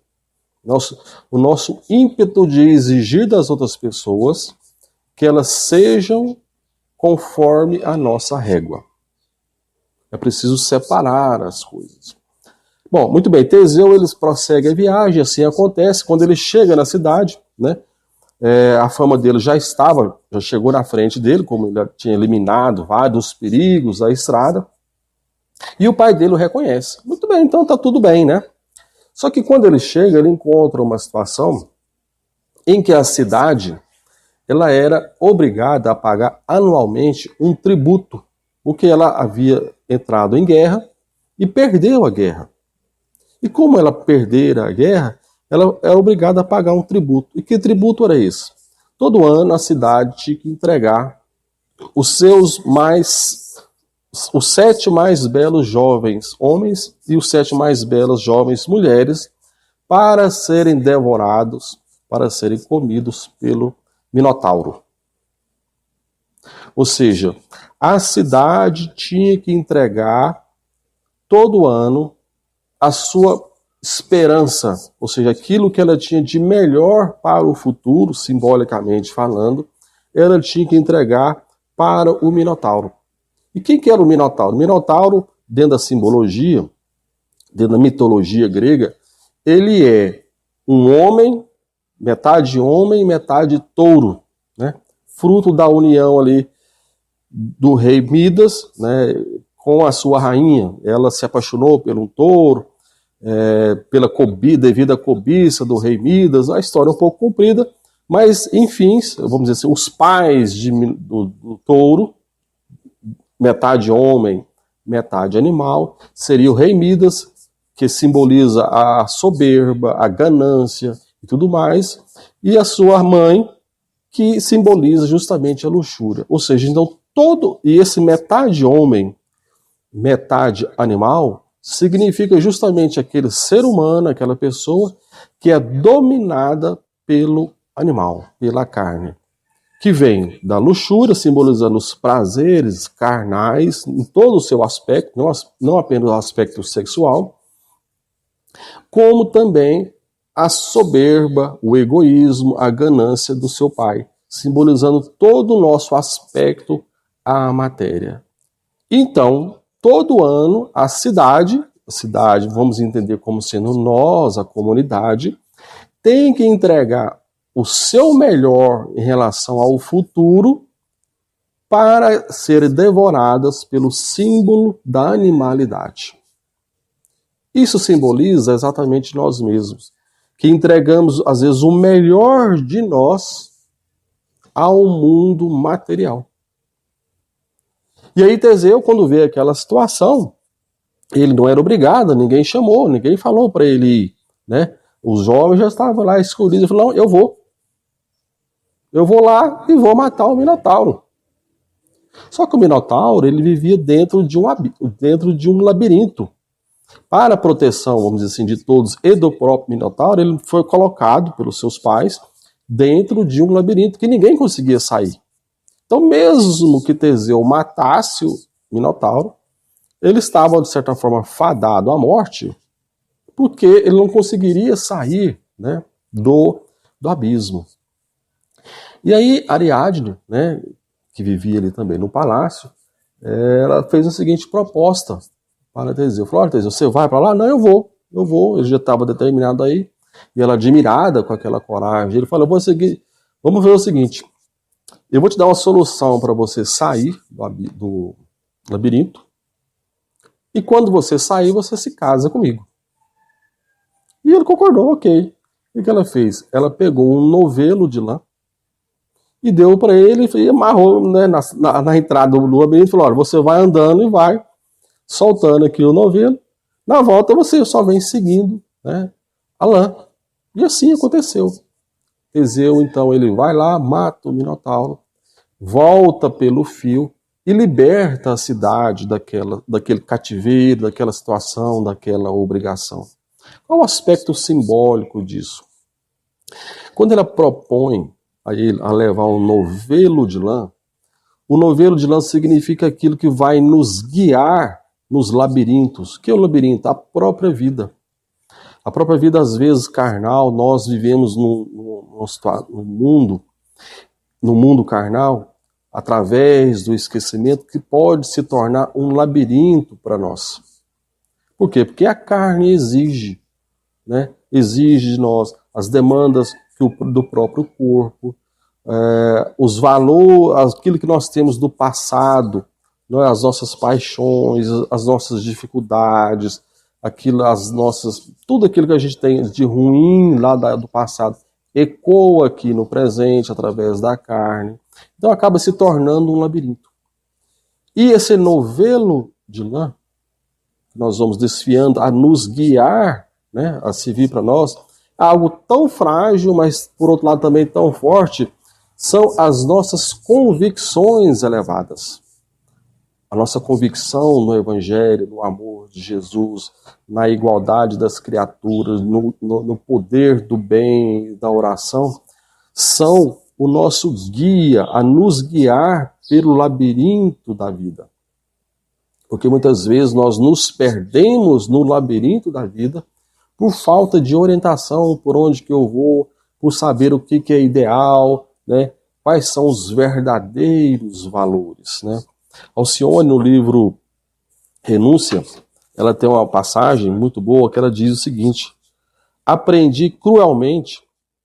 o nosso ímpeto de exigir das outras pessoas que elas sejam conforme a nossa régua. É preciso separar as coisas. Bom, muito bem, Teseu, eles prosseguem a viagem, assim acontece, quando ele chega na cidade, né, a fama dele já chegou na frente dele, como ele tinha eliminado vários perigos da estrada, e o pai dele o reconhece. Muito bem, então tá tudo bem, né? Só que quando ele chega, ele encontra uma situação em que a cidade ela era obrigada a pagar anualmente um tributo, porque ela havia entrado em guerra e perdeu a guerra. E como ela perdera a guerra, ela era obrigada a pagar um tributo. E que tributo era esse? Todo ano a cidade tinha que entregar os 7 mais belos jovens homens e os 7 mais belas jovens mulheres para serem devorados, para serem comidos pelo Minotauro. Ou seja, a cidade tinha que entregar todo ano a sua esperança, ou seja, aquilo que ela tinha de melhor para o futuro, simbolicamente falando, ela tinha que entregar para o Minotauro. E quem que era o Minotauro? O Minotauro, dentro da simbologia, dentro da mitologia grega, ele é um homem, metade touro, né? Fruto da união ali do rei Midas, né, com a sua rainha. Ela se apaixonou por um touro, devido à cobiça do rei Midas. A história é um pouco comprida, mas, enfim, vamos dizer assim, os pais do touro, metade homem, metade animal, seria o rei Midas, que simboliza a soberba, a ganância e tudo mais, e a sua mãe, que simboliza justamente a luxúria. Ou seja, então e esse metade homem, metade animal, significa justamente aquele ser humano, aquela pessoa que é dominada pelo animal, pela carne, que vem da luxúria, simbolizando os prazeres carnais em todo o seu aspecto, não apenas o aspecto sexual, como também a soberba, o egoísmo, a ganância do seu pai, simbolizando todo o nosso aspecto à matéria. Então, todo ano, a cidade, vamos entender como sendo nós, a comunidade, tem que entregar o seu melhor em relação ao futuro para serem devoradas pelo símbolo da animalidade. Isso simboliza exatamente nós mesmos, que entregamos, às vezes, o melhor de nós ao mundo material. E aí Teseu, quando vê aquela situação, ele não era obrigado, ninguém chamou, ninguém falou para ele ir, né? Os jovens já estavam lá escolhidos, ele falou, não, eu vou lá e vou matar o Minotauro. Só que o Minotauro, ele vivia dentro de um labirinto. Para a proteção, vamos dizer assim, de todos e do próprio Minotauro, ele foi colocado pelos seus pais dentro de um labirinto que ninguém conseguia sair. Então, mesmo que Teseu matasse o Minotauro, ele estava, de certa forma, fadado à morte, porque ele não conseguiria sair, né, do abismo. E aí, Ariadne, né, que vivia ali também no palácio, ela fez a seguinte proposta para Teseu. Falou, olha, Teseu, você vai para lá? Não, eu vou. Ele já estava determinado aí. E ela, admirada com aquela coragem, ele falou, vamos ver o seguinte, eu vou te dar uma solução para você sair do labirinto, e quando você sair, você se casa comigo. E ele concordou, ok. E o que ela fez? Ela pegou um novelo de lã e deu para ele e amarrou, né, na entrada do labirinto e falou, olha, você vai andando e vai soltando aqui o novelo, na volta você só vem seguindo, né, a lã. E assim aconteceu. Teseu, então, ele vai lá, mata o Minotauro, volta pelo fio e liberta a cidade daquele cativeiro, daquela situação, daquela obrigação. Qual o aspecto simbólico disso? Quando ela propõe a ele a levar um novelo de lã, o novelo de lã significa aquilo que vai nos guiar nos labirintos. O que é o labirinto? A própria vida. A própria vida, às vezes, carnal, nós vivemos no mundo carnal, através do esquecimento, que pode se tornar um labirinto para nós. Por quê? Porque a carne exige, né? Exige de nós as demandas do próprio corpo, os valores, aquilo que nós temos do passado, né? As nossas paixões, as nossas dificuldades, tudo aquilo que a gente tem de ruim lá do passado ecoa aqui no presente através da carne. Então acaba se tornando um labirinto. E esse novelo de lã, que nós vamos desfiando a nos guiar, né, a servir para nós, é algo tão frágil, mas por outro lado também tão forte, são as nossas convicções elevadas. A nossa convicção no Evangelho, no amor de Jesus, na igualdade das criaturas, no poder do bem, da oração, são o nosso guia, a nos guiar pelo labirinto da vida. Porque muitas vezes nós nos perdemos no labirinto da vida por falta de orientação, por onde que eu vou, por saber o que é ideal, né? Quais são os verdadeiros valores, né? Alcione, no livro Renúncia, ela tem uma passagem muito boa que ela diz o seguinte: aprendi cruelmente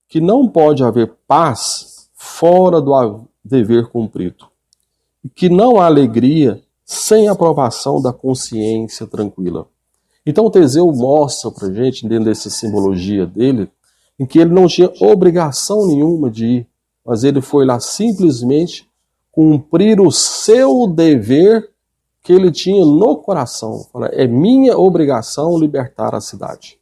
que não pode haver paz fora do dever cumprido, e que não há alegria sem a aprovação da consciência tranquila. Então o Teseu mostra pra gente, dentro dessa simbologia dele, em que ele não tinha obrigação nenhuma de ir, mas ele foi lá simplesmente cumprir o seu dever que ele tinha no coração. É minha obrigação libertar a cidade.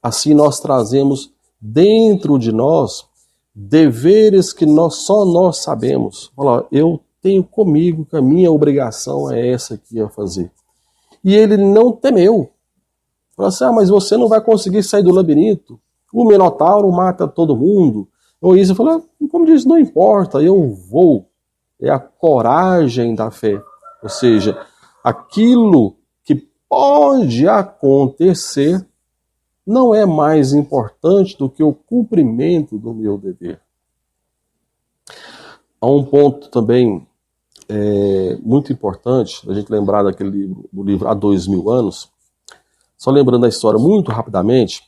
Assim nós trazemos dentro de nós deveres que só nós sabemos. Eu tenho comigo que a minha obrigação é essa aqui a fazer. E ele não temeu. Falou assim, mas você não vai conseguir sair do labirinto. O Minotauro mata todo mundo. Ou isso, eu falei, como diz, não importa, eu vou. É a coragem da fé. Ou seja, aquilo que pode acontecer não é mais importante do que o cumprimento do meu dever. Há um ponto também muito importante, a gente lembrar do livro Há 2000 anos, só lembrando a história muito rapidamente.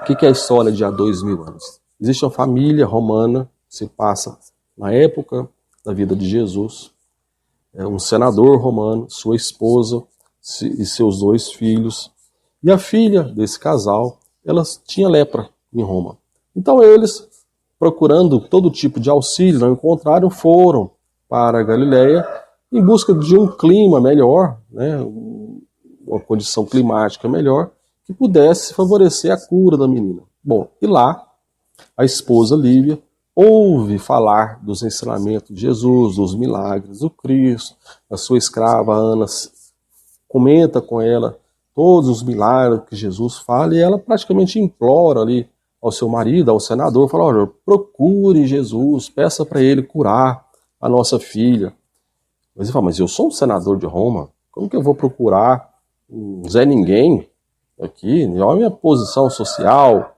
O que é a história de Há 2000 anos? Existe uma família romana que se passa na época da vida de Jesus, um senador romano, sua esposa e seus 2 filhos, e a filha desse casal, ela tinha lepra em Roma. Então eles, procurando todo tipo de auxílio, não encontraram, foram para a Galileia em busca de um clima melhor, né, uma condição climática melhor, que pudesse favorecer a cura da menina. Bom, e lá, a esposa Lívia ouve falar dos ensinamentos de Jesus, dos milagres do Cristo. A sua escrava Ana comenta com ela todos os milagres que Jesus fala, e ela praticamente implora ali ao seu marido, ao senador, fala, olha, procure Jesus, peça para ele curar a nossa filha. Mas ele fala, mas eu sou um senador de Roma, como que eu vou procurar um Zé Ninguém aqui? Olha a minha posição social.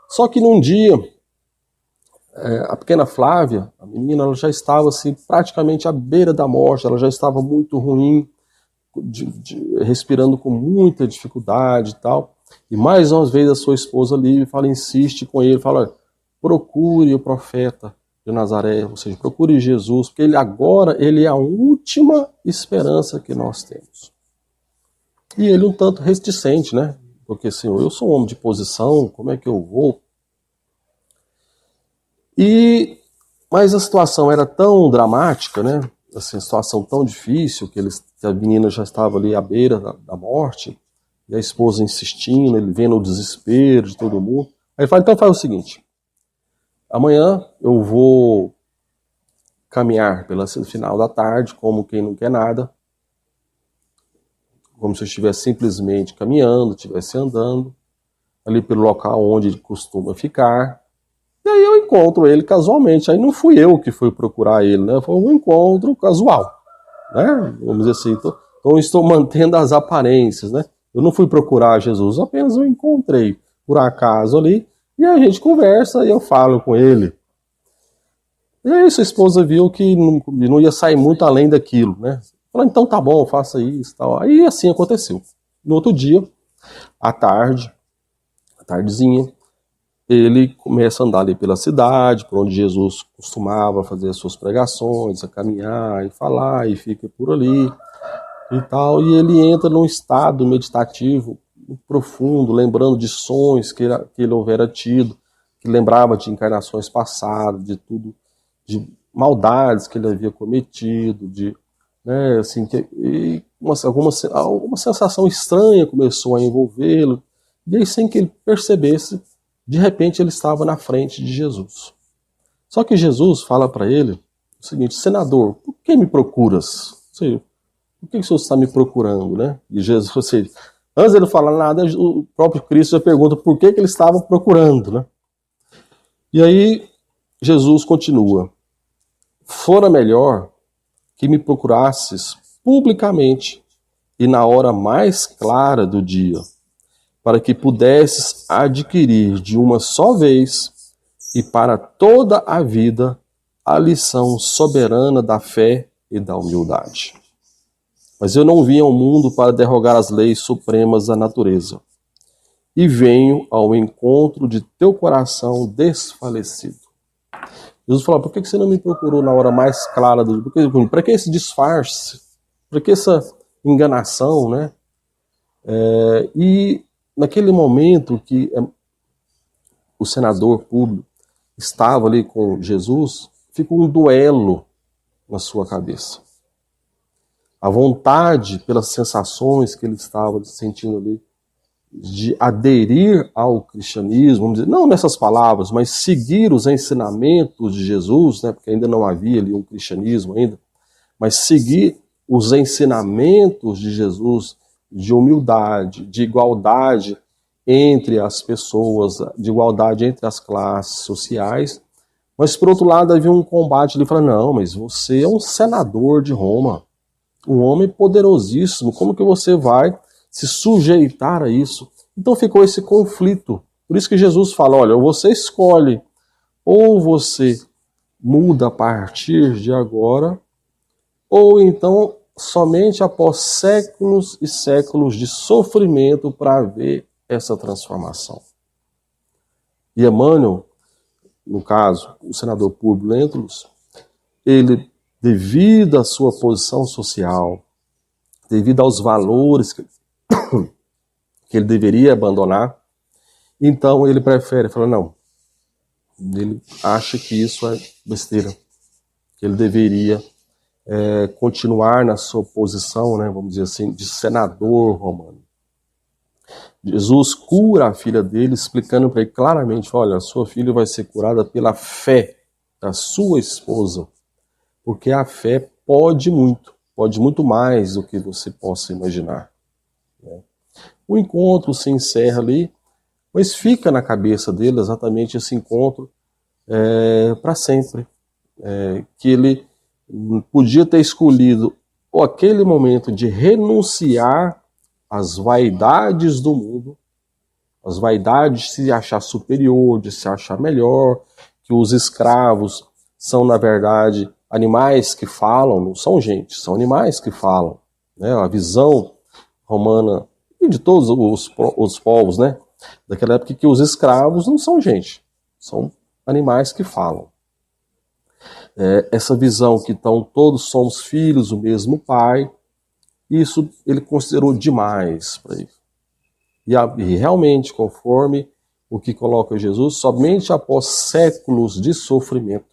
Só que num dia, a pequena Flávia, a menina, ela já estava assim, praticamente à beira da morte, ela já estava muito ruim, respirando com muita dificuldade e tal. E mais uma vez a sua esposa Lívia insiste com ele, fala, procure o profeta de Nazaré, ou seja, procure Jesus, porque ele é a última esperança que nós temos. E ele um tanto reticente, né? Porque, Senhor, eu sou um homem de posição, como é que eu vou? Mas a situação era tão dramática, né? Assim, a situação tão difícil, que a menina já estava ali à beira da morte, e a esposa insistindo, ele vendo o desespero de todo mundo. Aí ele fala, então faz o seguinte, amanhã eu vou caminhar pelo final da tarde, como quem não quer nada, como se eu estivesse simplesmente caminhando, estivesse andando, ali pelo local onde ele costuma ficar. E aí eu encontro ele casualmente. Aí não fui eu que fui procurar ele, né? Foi um encontro casual, né? Vamos dizer assim. Então eu estou mantendo as aparências, né? Eu não fui procurar Jesus, apenas eu encontrei por acaso ali, e a gente conversa e eu falo com ele. E aí sua esposa viu que não ia sair muito além daquilo, né? Falou, então tá bom, faça isso e tal. Aí assim aconteceu. No outro dia, à tardezinha, ele começa a andar ali pela cidade, por onde Jesus costumava fazer as suas pregações, a caminhar e falar, e fica por ali e tal. E ele entra num estado meditativo profundo, lembrando de sonhos que ele houvera tido, que lembrava de encarnações passadas, de tudo, de maldades que ele havia cometido, de, né, assim, alguma sensação estranha começou a envolvê-lo, e aí, sem que ele percebesse, de repente ele estava na frente de Jesus. Só que Jesus fala para ele o seguinte: senador, por que me procuras? Por que o senhor está me procurando, né? E Jesus, antes de ele falar nada, o próprio Cristo já pergunta por que ele estava procurando, né? E aí Jesus continua: fora melhor que me procurasses publicamente e na hora mais clara do dia, para que pudesses adquirir de uma só vez e para toda a vida a lição soberana da fé e da humildade. Mas eu não vim ao mundo para derrogar as leis supremas da natureza, e venho ao encontro de teu coração desfalecido. Jesus falou: por que você não me procurou na hora mais clara do dia? Para que esse disfarce? Para que essa enganação, né? E naquele momento que o senador Públio estava ali com Jesus, ficou um duelo na sua cabeça. A vontade, pelas sensações que ele estava sentindo ali, de aderir ao cristianismo, vamos dizer, não nessas palavras, mas seguir os ensinamentos de Jesus, né, porque ainda não havia ali um cristianismo ainda, mas seguir os ensinamentos de Jesus, de humildade, de igualdade entre as pessoas, de igualdade entre as classes sociais. Mas, por outro lado, havia um combate. Ele fala: não, mas você é um senador de Roma, um homem poderosíssimo, como que você vai se sujeitar a isso? Então ficou esse conflito. Por isso que Jesus fala: olha, você escolhe, ou você muda a partir de agora, ou então somente após séculos e séculos de sofrimento para ver essa transformação. E Emmanuel, no caso, o senador Públio Lentulus, ele, devido à sua posição social, devido aos valores que ele deveria abandonar, então ele prefere, fala, não, ele acha que isso é besteira, que ele deveria continuar na sua posição, né, vamos dizer assim, de senador romano. Jesus cura a filha dele, explicando para ele claramente: olha, a sua filha vai ser curada pela fé da sua esposa, porque a fé pode muito mais do que você possa imaginar. O encontro se encerra ali, mas fica na cabeça dele exatamente esse encontro para sempre. Que ele podia ter escolhido aquele momento de renunciar às vaidades do mundo, as vaidades de se achar superior, de se achar melhor, que os escravos são, na verdade, animais que falam, não são gente, são animais que falam. Né? A visão romana, e de todos os povos, né, daquela época, que os escravos não são gente, são animais que falam. Essa visão que então todos somos filhos do mesmo pai, isso ele considerou demais para ele. E realmente, conforme o que coloca Jesus, somente após séculos de sofrimento,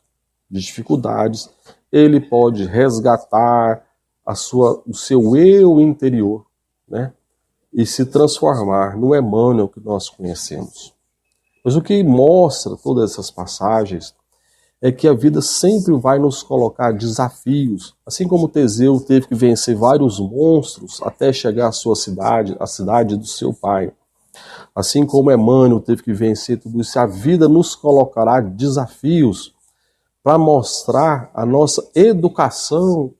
de dificuldades, ele pode resgatar o seu eu interior, né, e se transformar no Emmanuel que nós conhecemos. Mas o que mostra todas essas passagens é que a vida sempre vai nos colocar desafios. Assim como Teseu teve que vencer vários monstros até chegar à sua cidade, a cidade do seu pai. Assim como Emmanuel teve que vencer tudo isso, a vida nos colocará desafios para mostrar a nossa educação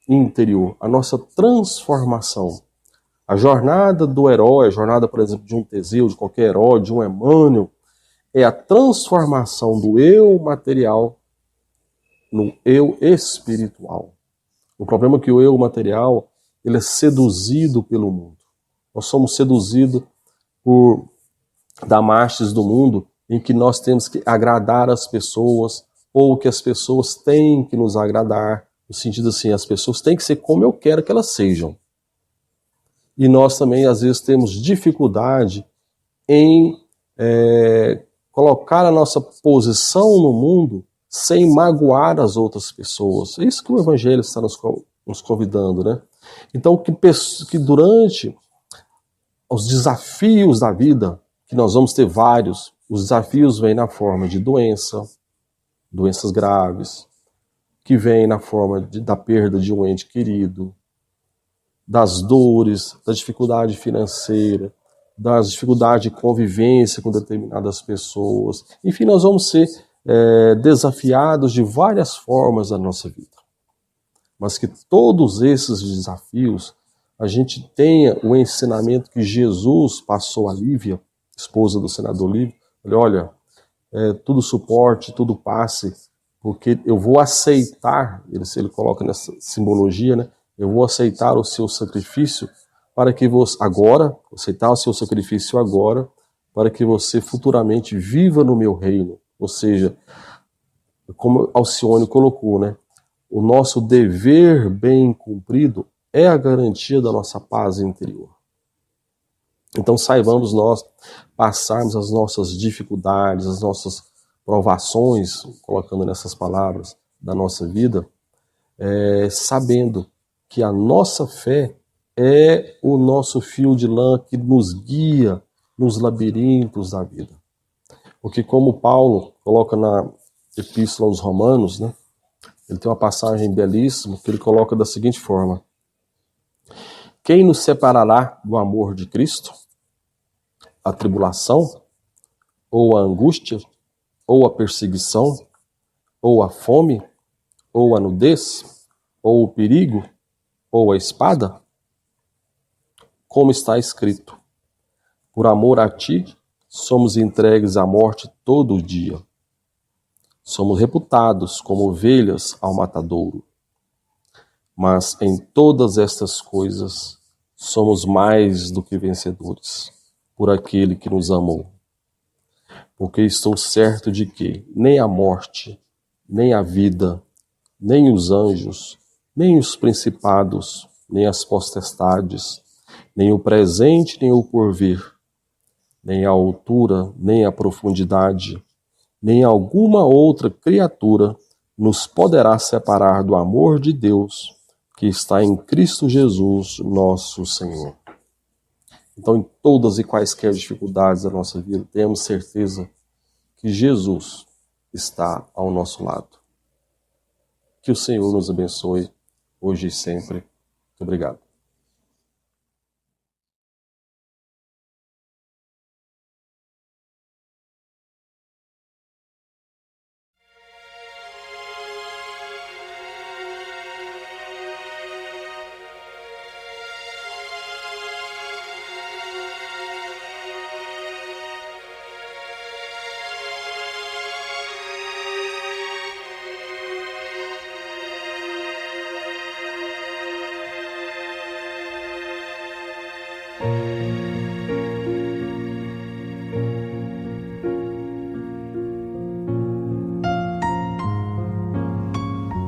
interior, a nossa transformação. A jornada do herói, a jornada, por exemplo, de um Teseu, de qualquer herói, de um Emmanuel, é a transformação do eu material no eu espiritual. O problema é que o eu material ele é seduzido pelo mundo. Nós somos seduzidos por damastes do mundo em que nós temos que agradar as pessoas ou que as pessoas têm que nos agradar. No sentido assim, as pessoas têm que ser como eu quero que elas sejam. E nós também, às vezes, temos dificuldade em colocar a nossa posição no mundo sem magoar as outras pessoas. É isso que o Evangelho está nos convidando, né? Então, que durante os desafios da vida, que nós vamos ter vários, os desafios vêm na forma de doenças graves, que vêm na forma da perda de um ente querido, das dores, da dificuldade financeira, das dificuldades de convivência com determinadas pessoas. Enfim, nós vamos ser desafiados de várias formas na nossa vida. Mas que todos esses desafios, a gente tenha o ensinamento que Jesus passou a Lívia, esposa do senador Lívio. Olha, tudo suporte, tudo passe, porque eu vou aceitar, ele coloca nessa simbologia, né? Eu vou aceitar o seu sacrifício para que você, aceitar o seu sacrifício agora, para que você futuramente viva no meu reino. Ou seja, como Alcione colocou, né? O nosso dever bem cumprido é a garantia da nossa paz interior. Então saibamos nós passarmos as nossas dificuldades, as nossas provações, colocando nessas palavras, da nossa vida, sabendo que a nossa fé é o nosso fio de lã que nos guia nos labirintos da vida. Porque como Paulo coloca na Epístola aos Romanos, né, ele tem uma passagem belíssima que ele coloca da seguinte forma: quem nos separará do amor de Cristo? A tribulação? Ou a angústia? Ou a perseguição? Ou a fome? Ou a nudez? Ou o perigo? Ou a espada? Como está escrito: por amor a ti, somos entregues à morte todo dia. Somos reputados como ovelhas ao matadouro. Mas em todas estas coisas, somos mais do que vencedores, por aquele que nos amou. Porque estou certo de que nem a morte, nem a vida, nem os anjos, nem os principados, nem as potestades, nem o presente, nem o porvir, nem a altura, nem a profundidade, nem alguma outra criatura nos poderá separar do amor de Deus que está em Cristo Jesus, nosso Senhor. Então, em todas e quaisquer dificuldades da nossa vida, temos certeza que Jesus está ao nosso lado. Que o Senhor nos abençoe, hoje e sempre. Muito obrigado.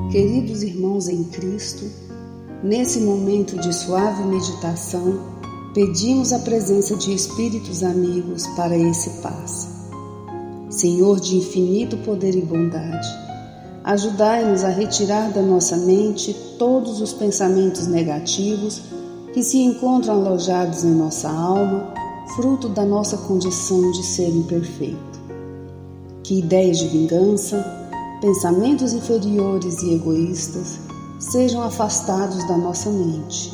Queridos irmãos em Cristo, nesse momento de suave meditação, pedimos a presença de espíritos amigos para esse passe. Senhor de infinito poder e bondade, ajudai-nos a retirar da nossa mente todos os pensamentos negativos que se encontram alojados em nossa alma, fruto da nossa condição de ser imperfeito. Que ideias de vingança, pensamentos inferiores e egoístas sejam afastados da nossa mente.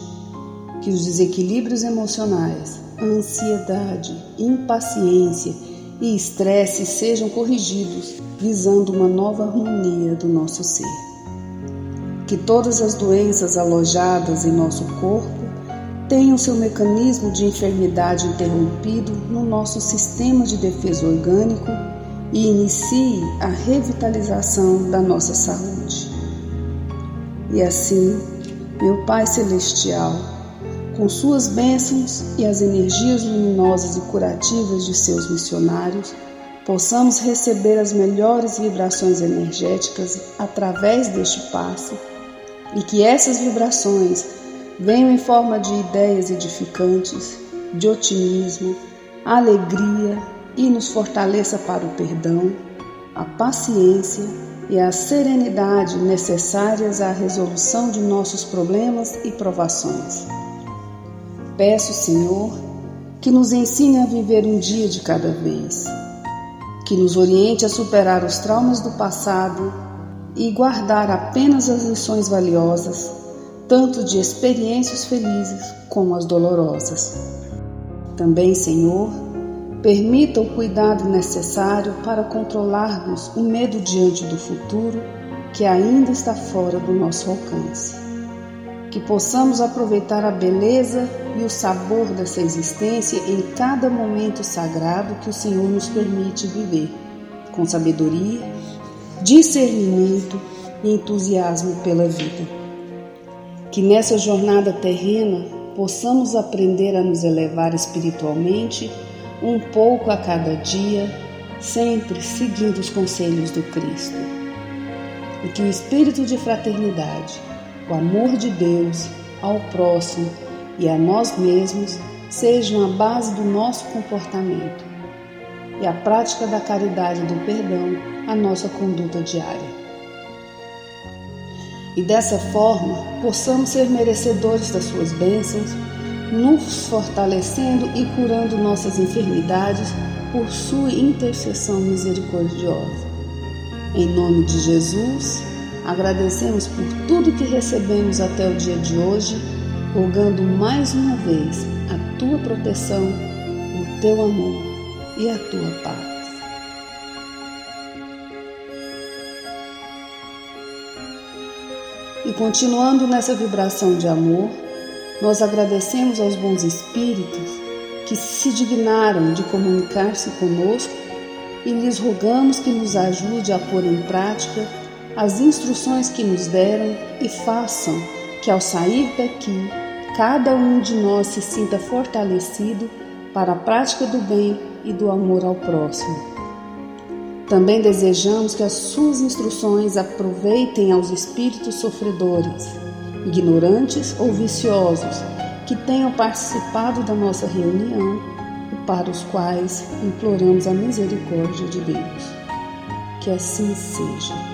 Que os desequilíbrios emocionais, ansiedade, impaciência e estresse sejam corrigidos, visando uma nova harmonia do nosso ser. Que todas as doenças alojadas em nosso corpo tenham seu mecanismo de enfermidade interrompido no nosso sistema de defesa orgânico e inicie a revitalização da nossa saúde. E assim, meu Pai Celestial, com suas bênçãos e as energias luminosas e curativas de seus missionários, possamos receber as melhores vibrações energéticas através deste passe e que essas vibrações venham em forma de ideias edificantes, de otimismo, alegria e nos fortaleça para o perdão, a paciência e a serenidade necessárias à resolução de nossos problemas e provações. Peço, Senhor, que nos ensine a viver um dia de cada vez, que nos oriente a superar os traumas do passado e guardar apenas as lições valiosas, tanto de experiências felizes como as dolorosas. Também, Senhor, permita o cuidado necessário para controlarmos o medo diante do futuro que ainda está fora do nosso alcance. Que possamos aproveitar a beleza e o sabor dessa existência em cada momento sagrado que o Senhor nos permite viver, com sabedoria, discernimento e entusiasmo pela vida. Que nessa jornada terrena possamos aprender a nos elevar espiritualmente um pouco a cada dia, sempre seguindo os conselhos do Cristo. E que o espírito de fraternidade, o amor de Deus ao próximo e a nós mesmos sejam a base do nosso comportamento e a prática da caridade e do perdão a nossa conduta diária. E dessa forma possamos ser merecedores das suas bênçãos, nos fortalecendo e curando nossas enfermidades por sua intercessão misericordiosa. Em nome de Jesus, agradecemos por tudo que recebemos até o dia de hoje, rogando mais uma vez a tua proteção, o teu amor e a tua paz. E continuando nessa vibração de amor, nós agradecemos aos bons espíritos que se dignaram de comunicar-se conosco e lhes rogamos que nos ajude a pôr em prática as instruções que nos deram e façam que ao sair daqui, cada um de nós se sinta fortalecido para a prática do bem e do amor ao próximo. Também desejamos que as suas instruções aproveitem aos espíritos sofredores, ignorantes ou viciosos, que tenham participado da nossa reunião e para os quais imploramos a misericórdia de Deus. Que assim seja.